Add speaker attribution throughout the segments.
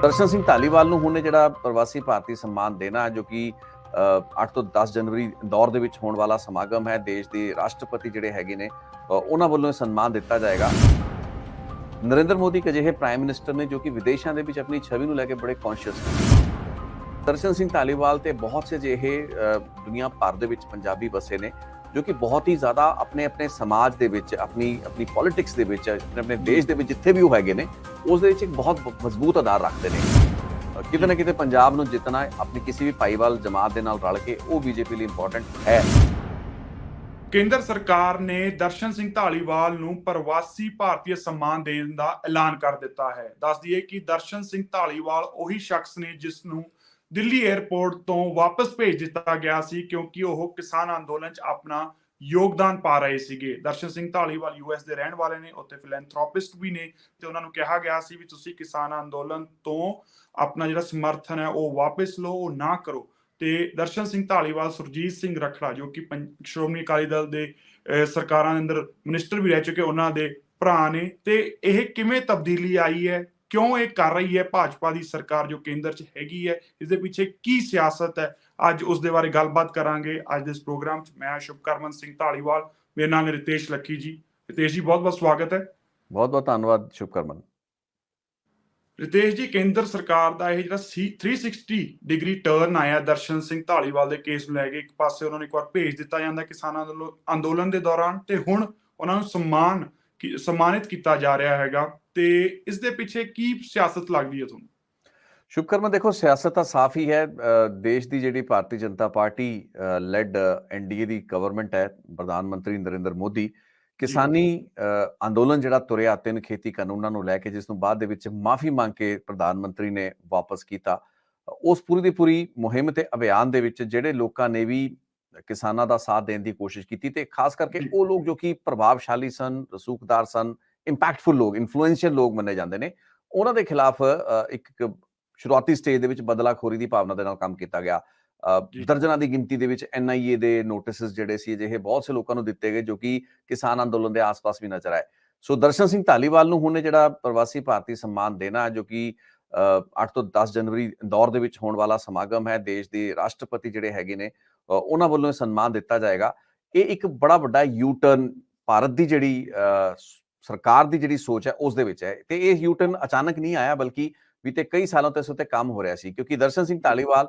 Speaker 1: ਦਰਸ਼ਨ ਸਿੰਘ ਧਾਲੀਵਾਲ ਨੂੰ ਹੁਣ ਜਿਹੜਾ ਪ੍ਰਵਾਸੀ ਭਾਰਤੀ ਸਨਮਾਨ ਦੇਣਾ ਜੋ ਕਿ 8 ਤੋਂ 10 ਜਨਵਰੀ ਇੰਦੌਰ ਦੇ ਵਿੱਚ ਹੋਣ ਵਾਲਾ ਸਮਾਗਮ ਹੈ। ਦੇਸ਼ ਦੇ ਰਾਸ਼ਟਰਪਤੀ ਜਿਹੜੇ ਹੈਗੇ ਨੇ ਉਹਨਾਂ ਵੱਲੋਂ ਇਹ ਸਨਮਾਨ ਦਿੱਤਾ ਜਾਏਗਾ। ਨਰਿੰਦਰ ਮੋਦੀ ਇੱਕ ਅਜਿਹੇ ਪ੍ਰਾਈਮ ਮਿਨਿਸਟਰ ਨੇ ਜੋ ਕਿ ਵਿਦੇਸ਼ਾਂ ਦੇ ਵਿੱਚ ਆਪਣੀ ਛਵੀ ਨੂੰ ਲੈ ਕੇ ਬੜੇ ਕੌਨਸ਼ੀਅਸ ਨੇ। ਦਰਸ਼ਨ ਸਿੰਘ ਧਾਲੀਵਾਲ ਤੇ ਬਹੁਤ ਸੇ ਅਜਿਹੇ ਦੁਨੀਆ ਭਰ ਦੇ ਵਿੱਚ ਪੰਜਾਬੀ ਵਸੇ ਨੇ ਜੋ ਕਿ ਬਹੁਤ ਹੀ ਜ਼ਿਆਦਾ ਆਪਣੇ ਸਮਾਜ ਦੇ ਵਿੱਚ ਆਪਣੀ ਪੋਲਿਟਿਕਸ ਦੇ ਵਿੱਚ ਆਪਣੇ ਦੇਸ਼ ਦੇ ਵਿੱਚ ਜਿੱਥੇ ਵੀ ਉਹ ਹੈਗੇ ਨੇ ਉਸ ਦੇ ਵਿੱਚ ਇੱਕ ਬਹੁਤ ਮਜ਼ਬੂਤ ਆਧਾਰ ਰੱਖਦੇ ਨੇ। ਕਿਤੇ ਨਾ ਕਿਤੇ ਪੰਜਾਬ ਨੂੰ ਜਿੱਤਣਾ ਆਪਣੀ ਕਿਸੇ ਵੀ ਭਾਈਵਾਲ ਜਮਾਤ ਦੇ ਨਾਲ ਰਲ ਕੇ ਉਹ ਬੀਜੇਪੀ ਲਈ ਇੰਪੋਰਟੈਂਟ ਹੈ।
Speaker 2: ਕੇਂਦਰ ਸਰਕਾਰ ਨੇ ਦਰਸ਼ਨ ਸਿੰਘ ਧਾਲੀਵਾਲ ਨੂੰ ਪ੍ਰਵਾਸੀ ਭਾਰਤੀ ਸਨਮਾਨ ਦੇਣ ਦਾ ਐਲਾਨ ਕਰ ਦਿੱਤਾ ਹੈ। ਦੱਸ ਦਈਏ ਕਿ ਦਰਸ਼ਨ ਸਿੰਘ ਧਾਲੀਵਾਲ ਉਹੀ ਸ਼ਖਸ ਨੇ ਜਿਸ ਨੂੰ ਦਿੱਲੀ 에ਅਰਪੋਰਟ ਤੋਂ ਵਾਪਸ ਭੇਜ ਦਿੱਤਾ ਗਿਆ ਸੀ ਕਿਉਂਕਿ ਉਹ ਕਿਸਾਨ ਅੰਦੋਲਨ 'ਚ ਆਪਣਾ ਯੋਗਦਾਨ ਪਾ ਰਹੇ ਸੀਗੇ। ਦਰਸ਼ਨ ਸਿੰਘ ਧਾਲੀਵਾਲ US ਦੇ ਰਹਿਣ ਵਾਲੇ ਨੇ, ਉੱਥੇ ਫਿਲੈਂਥਰੋਪਿਸਟ ਵੀ ਨੇ ਤੇ ਉਹਨਾਂ ਨੂੰ ਕਿਹਾ ਗਿਆ ਸੀ ਵੀ ਤੁਸੀਂ ਕਿਸਾਨ ਅੰਦੋਲਨ ਤੋਂ ਆਪਣਾ ਜਿਹੜਾ ਸਮਰਥਨ ਹੈ ਉਹ ਵਾਪਸ ਲਓ, ਉਹ ਨਾ ਕਰੋ। ਤੇ ਦਰਸ਼ਨ ਸਿੰਘ ਧਾਲੀਵਾਲ ਸੁਰਜੀਤ ਸਿੰਘ ਰੱਖੜਾ ਜੋ ਕਿ ਸ਼੍ਰੋਮਣੀ ਅਕਾਲੀ ਦਲ ਦੇ ਸਰਕਾਰਾਂ ਦੇ ਅੰਦਰ ਮਿਨਿਸਟਰ ਵੀ ਰਹਿ ਚੁੱਕੇ, ਉਹਨਾਂ ਦੇ ਭਰਾ ਨੇ। ਤੇ ਇਹ ਕਿਵੇਂ ਤਬਦੀਲੀ ਆਈ ਹੈ, ਕਿਉਂ ਇਹ ਕਰ ਰਹੀ ਹੈ ਭਾਜਪਾ ਦੀ ਸਰਕਾਰ ਜੋ ਕੇਂਦਰ 'ਚ ਹੈਗੀ ਹੈ, ਇਸ ਦੇ ਪਿੱਛੇ ਕੀ ਸਿਆਸਤ ਹੈ, ਅੱਜ ਉਸ ਦੇ ਬਾਰੇ ਗੱਲਬਾਤ ਕਰਾਂਗੇ ਅੱਜ ਦੇ ਇਸ ਪ੍ਰੋਗਰਾਮ 'ਚ। ਮੈਂ ਸ਼ੁਭਕਰਮਨ ਸਿੰਘ ਧਾਲੀਵਾਲ, ਮੇਰੇ ਨਾਲ ਰਿਤੇਸ਼ ਲੱਖੀ ਜੀ। ਰਿਤੇਸ਼ ਜੀ ਬਹੁਤ ਬਹੁਤ ਸਵਾਗਤ ਹੈ।
Speaker 1: ਬਹੁਤ ਬਹੁਤ ਧੰਨਵਾਦ ਸ਼ੁਭਕਰਮਨ।
Speaker 2: ਰਿਤੇਸ਼ ਜੀ, ਕੇਂਦਰ ਸਰਕਾਰ ਦਾ ਇਹ ਜਿਹੜਾ 360 ਡਿਗਰੀ ਟਰਨ ਆਇਆ ਦਰਸ਼ਨ ਸਿੰਘ ਧਾਲੀਵਾਲ ਦੇ ਕੇਸ ਨੂੰ ਲੈ ਕੇ, ਇੱਕ ਪਾਸੇ ਉਹਨਾਂ ਨੂੰ ਇੱਕ ਵਾਰ ਭੇਜ ਦਿੱਤਾ ਜਾਂਦਾ ਕਿਸਾਨਾਂ ਅੰਦੋਲਨ ਦੇ ਦੌਰਾਨ ਤੇ ਹੁਣ ਉਹਨਾਂ ਨੂੰ ਸਨਮਾਨਿਤ ਕੀਤਾ ਜਾ ਰਿਹਾ ਹੈਗਾ, ਤੇ ਇਸ ਦੇ ਪਿੱਛੇ ਕੀ ਸਿਆਸਤ ਲੱਗਦੀ ਹੈ ਤੁਹਾਨੂੰ?
Speaker 1: ਸ਼ੁਭਕਰਮਨ, ਦੇਖੋ ਸਿਆਸਤ ਤਾਂ ਸਾਫ਼ ਹੀ ਹੈ। ਦੇਸ਼ ਦੀ ਜਿਹੜੀ Bharatiya Janata party lead NDA ਦੀ ਗਵਰਨਮੈਂਟ ਹੈ, ਪ੍ਰਧਾਨ ਮੰਤਰੀ ਨਰਿੰਦਰ ਮੋਦੀ ਕਿਸਾਨੀ ਅੰਦੋਲਨ ਜਿਹੜਾ ਤੁਰਿਆ 3 ਖੇਤੀ ਕਾਨੂੰਨਾਂ ਨੂੰ ਲੈ ਕੇ, ਜਿਸ ਨੂੰ ਬਾਅਦ ਦੇ ਵਿੱਚ ਮਾਫੀ ਮੰਗ ਕੇ ਪ੍ਰਧਾਨ ਮੰਤਰੀ ਨੇ ਵਾਪਸ ਕੀਤਾ, ਉਸ ਪੂਰੀ ਦੀ ਪੂਰੀ ਮੁਹਿੰਮ ਤੇ ਅਭਿਆਨ ਦੇ ਵਿੱਚ ਜਿਹੜੇ ਲੋਕਾਂ ਨੇ ਵੀ ਕਿਸਾਨਾਂ ਦਾ ਸਾਥ ਦੇਣ ਦੀ ਕੋਸ਼ਿਸ਼ ਕੀਤੀ ਤੇ ਖਾਸ ਕਰਕੇ ਉਹ ਲੋਕ ਜੋ ਕਿ ਪ੍ਰਭਾਵਸ਼ਾਲੀ ਸਨ, ਰਸੂਖਦਾਰ ਸਨ, ਇੰਪੈਕਟਫੁਲ ਲੋਕ, ਇਨਫਲੂਐਂਸ਼ੀਅਲ ਲੋਕ ਮੰਨੇ ਜਾਂਦੇ ਨੇ, ਉਹਨਾਂ ਦੇ ਖਿਲਾਫ ਇੱਕ ਸ਼ੁਰੂਆਤੀ ਸਟੇਜ ਦੇ ਵਿੱਚ ਬਦਲਾਖੋਰੀ ਦੀ ਭਾਵਨਾ ਦੇ ਨਾਲ ਕੰਮ ਕੀਤਾ ਗਿਆ। ਦਰਜਨਾਂ ਦੀ ਗਿਣਤੀ ਦੇ ਵਿੱਚ NIA ਦੇ ਨੋਟਿਸਸ ਜਿਹੜੇ ਸੀ ਅਜਿਹੇ ਬਹੁਤ ਸੇ ਲੋਕਾਂ ਨੂੰ ਦਿੱਤੇ ਗਏ ਜੋ ਕਿ ਕਿਸਾਨ ਅੰਦੋਲਨ ਦੇ ਆਸ-ਪਾਸ ਵੀ ਨਜ਼ਰ ਆਏ। ਸੋ ਦਰਸ਼ਨ ਸਿੰਘ ਧਾਲੀਵਾਲ ਨੂੰ ਹੁਣ ਜਿਹੜਾ ਪ੍ਰਵਾਸੀ ਭਾਰਤੀ ਸਨਮਾਨ ਦੇਣਾ ਜੋ ਕਿ 8 ਤੋਂ 10 ਜਨਵਰੀ ਇੰਦੌਰ ਦੇ ਵਿੱਚ ਹੋਣ ਵਾਲਾ ਸਮਾਗਮ ਹੈ, ਦੇਸ਼ ਦੇ ਰਾਸ਼ਟਰਪਤੀ ਜਿਹੜੇ ਹੈਗੇ ਨੇ ਉਹਨਾਂ ਵੱਲੋਂ ਇਹ ਸਨਮਾਨ ਦਿੱਤਾ ਜਾਏਗਾ। ਇਹ ਇੱਕ ਬੜਾ ਵੱਡਾ ਯੂ ਟਰਨ ਭਾਰਤ ਦੀ ਜਿਹੜੀ ਸਰਕਾਰ ਦੀ ਜਿਹੜੀ ਸੋਚ ਹੈ ਉਸ ਦੇ ਵਿੱਚ ਹੈ, ਤੇ ਇਹ ਯੂ ਟਰਨ ਅਚਾਨਕ ਨਹੀਂ ਆਇਆ ਬਲਕਿ ਬੀਤੇ ਕਈ ਸਾਲਾਂ ਤੋਂ ਇਸ ਉੱਤੇ ਕੰਮ ਹੋ ਰਿਹਾ ਸੀ। ਕਿਉਂਕਿ ਦਰਸ਼ਨ ਸਿੰਘ ਧਾਲੀਵਾਲ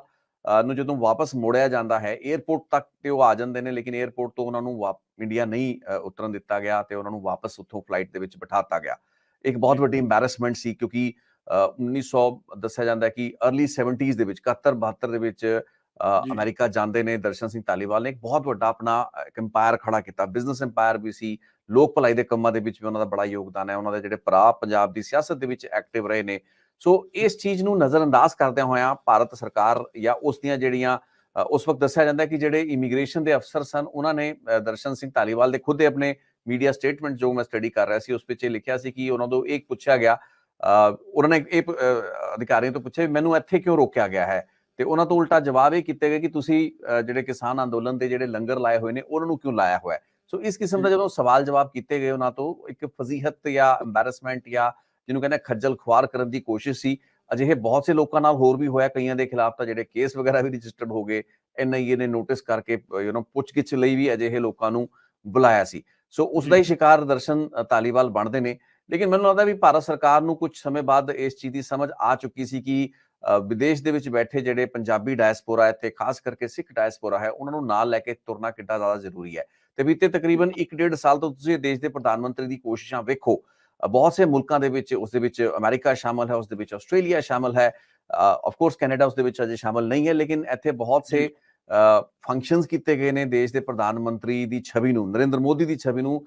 Speaker 1: ਨੂੰ ਜਦੋਂ ਵਾਪਸ ਮੋੜਿਆ ਜਾਂਦਾ ਹੈ 에ਅਰਪੋਰਟ ਤੱਕ ਤੇ ਉਹ ਆ ਜਾਂਦੇ ਨੇ, ਲੇਕਿਨ 에ਅਰਪੋਰਟ ਤੋਂ ਉਹਨਾਂ ਨੂੰ ਇੰਡੀਆ ਨਹੀਂ ਉਤਰਨ ਦਿੱਤਾ ਗਿਆ ਤੇ ਉਹਨਾਂ ਨੂੰ ਵਾਪਸ ਉੱਥੋਂ ਫਲਾਈਟ ਦੇ ਵਿੱਚ ਬਿਠਾਤਾ ਗਿਆ। ਇੱਕ ਬਹੁਤ ਵੱਡੀ ਐਮਬੈਰਸਮੈਂਟ ਸੀ ਕਿਉਂਕਿ 1900 ਦੱਸਿਆ ਜਾਂਦਾ ਕਿ ਅਰਲੀ 70s ਦੇ ਵਿੱਚ 71-72 ਦੇ ਵਿੱਚ ਅਮਰੀਕਾ ਜਾਂਦੇ ਨੇ ਦਰਸ਼ਨ ਸਿੰਘ ਧਾਲੀਵਾਲ ਨੇ। ਇੱਕ ਬਹੁਤ ਵੱਡਾ ਆਪਣਾ ਅੰਪਾਇਰ ਖੜਾ ਕੀਤਾ, ਬਿਜ਼ਨਸ ਅੰਪਾਇਰ ਵੀ ਸੀ, ਲੋਕ ਭਲਾਈ ਦੇ ਕੰਮਾਂ ਦੇ ਵਿੱਚ ਵੀ ਉਹਨਾਂ ਦਾ ਬੜਾ ਯੋਗਦਾਨ ਹੈ। ਉਹਨਾਂ ਦੇ ਜਿਹੜੇ ਭਰਾ ਪੰਜਾਬ ਦੀ ਸਿਆਸਤ ਦੇ ਵਿੱਚ ਐਕਟਿਵ ਰਹੇ ਨੇ। ਸੋ ਇਸ ਚੀਜ਼ ਨੂੰ ਨਜ਼ਰਅੰਦਾਜ਼ ਕਰਦਿਆਂ ਹੋਇਆਂ ਭਾਰਤ ਸਰਕਾਰ ਜਾਂ ਉਸ ਦੀਆਂ ਜਿਹੜੀਆਂ ਉਸ ਵਕਤ ਦੱਸਿਆ ਜਾਂਦਾ ਕਿ ਜਿਹੜੇ ਇਮੀਗ੍ਰੇਸ਼ਨ ਦੇ ਅਫਸਰ ਸਨ, ਉਹਨਾਂ ਨੇ ਦਰਸ਼ਨ ਸਿੰਘ ਧਾਲੀਵਾਲ ਦੇ ਖੁਦ ਦੇ ਆਪਣੇ ਮੀਡੀਆ ਸਟੇਟਮੈਂਟ ਜੋ ਮੈਂ ਸਟੱਡੀ ਕਰ ਰਿਹਾ ਸੀ ਉਸ ਵਿੱਚ ਇਹ ਲਿਖਿਆ ਸੀ ਕਿ ਉਹਨਾਂ ਤੋਂ ਇਹ ਪੁੱਛਿਆ ਗਿਆ, ਉਹਨਾਂ ਨੇ ਇਹ ਅਧਿਕਾਰੀਆਂ ਤੋਂ ਪੁੱਛਿਆ ਮੈਨੂੰ ਇੱਥੇ ਕਿਉਂ ਰੋਕਿਆ ਗਿਆ ਹੈ, ਤੇ ਉਹਨਾਂ ਤੋਂ ਉਲਟਾ ਜਵਾਬ ਇਹ ਕੀਤੇ ਗਏ ਕਿ ਤੁਸੀਂ ਜਿਹੜੇ ਕਿਸਾਨ ਅੰਦੋਲਨ ਦੇ ਜਿਹੜੇ ਲੰਗਰ ਲਾਏ ਹੋਏ ਨੇ ਉਹਨਾਂ ਨੂੰ ਕਿਉਂ ਲਾਇਆ ਹੋਇਆ ਹੈ। ਸੋ ਇਸ ਕਿਸਮ ਦਾ ਜਦੋਂ ਸਵਾਲ ਜਵਾਬ ਕੀਤੇ ਗਏ ਉਹਨਾਂ ਤੋਂ, ਇੱਕ ਫਜ਼ੀਹਤ ਜਾਂ ਐਮਬੈਰਸਮੈਂਟ ਜਾਂ ਜਿਹਨੂੰ ਕਹਿੰਦੇ ਖੱਜਲ ਖੁਆਰ ਕਰਨ ਦੀ ਕੋਸ਼ਿਸ਼ ਸੀ। ਅਜਿਹੇ ਬਹੁਤ ਸੇ ਲੋਕਾਂ ਨਾਲ ਹੋਰ ਵੀ ਹੋਇਆ, ਕਈਆਂ ਦੇ ਖਿਲਾਫ ਤਾਂ ਜਿਹੜੇ ਕੇਸ ਵਗੈਰਾ ਵੀ ਰਜਿਸਟਰਡ ਹੋ ਗਏ। NIA ਨੇ ਨੋਟਿਸ ਕਰਕੇ ਪੁੱਛਗਿੱਛ ਲਈ ਵੀ ਅਜਿਹੇ ਲੋਕਾਂ ਨੂੰ ਬੁਲਾਇਆ ਸੀ। ਸੋ ਉਸ ਦਾ ਹੀ ਸ਼ਿਕਾਰ ਦਰਸ਼ਨ ਧਾਲੀਵਾਲ ਬਣਦੇ ਨੇ। ਲੇਕਿਨ ਮੈਨੂੰ ਲੱਗਦਾ ਵੀ ਭਾਰਤ ਸਰਕਾਰ ਨੂੰ ਕੁਝ ਸਮੇਂ ਬਾਅਦ ਇਸ ਚੀਜ਼ ਦੀ ਸਮਝ ਆ ਚੁੱਕੀ ਸੀ ਕਿ ਵਿਦੇਸ਼ ਦੇ ਵਿੱਚ ਬੈਠੇ ਜਿਹੜੇ ਪੰਜਾਬੀ ਡਾਇਸਪੋਰਾ ਹੈ ਤੇ ਖਾਸ ਕਰਕੇ ਸਿੱਖ ਡਾਇਸਪੋਰਾ ਹੈ, ਉਹਨਾਂ ਨੂੰ ਨਾਲ ਲੈ ਕੇ ਤੁਰਨਾ ਕਿੱਡਾ ਜ਼ਿਆਦਾ ਜ਼ਰੂਰੀ ਹੈ। ਤੇ ਬੀਤੇ ਤਕਰੀਬਨ 1-1.5 ਸਾਲ ਤੋਂ ਤੁਸੀਂ ਦੇਸ਼ ਦੇ ਪ੍ਰਧਾਨ ਮੰਤਰੀ ਦੀ ਕੋਸ਼ਿਸ਼ਾਂ ਵੇਖੋ, ਬਹੁਤ ਸੇ ਮੁਲਕਾਂ ਦੇ ਵਿੱਚ, ਉਸ ਦੇ ਵਿੱਚ ਅਮਰੀਕਾ ਸ਼ਾਮਲ ਹੈ, ਉਸ ਦੇ ਵਿੱਚ ਆਸਟ੍ਰੇਲੀਆ ਸ਼ਾਮਲ ਹੈ, ਆਫ ਕੋਰਸ ਕੈਨੇਡਾ ਉਸ ਦੇ ਵਿੱਚ ਅਜੇ ਸ਼ਾਮਲ ਨਹੀਂ ਹੈ, ਲੇਕਿਨ ਇੱਥੇ ਬਹੁਤ ਸੇ ਫੰਕਸ਼ਨਸ ਕੀਤੇ ਗਏ ਨੇ ਦੇਸ਼ ਦੇ ਪ੍ਰਧਾਨ ਮੰਤਰੀ ਦੀ ਛਵੀ ਨੂੰ, ਨਰਿੰਦਰ ਮੋਦੀ ਦੀ ਛਵੀ ਨੂੰ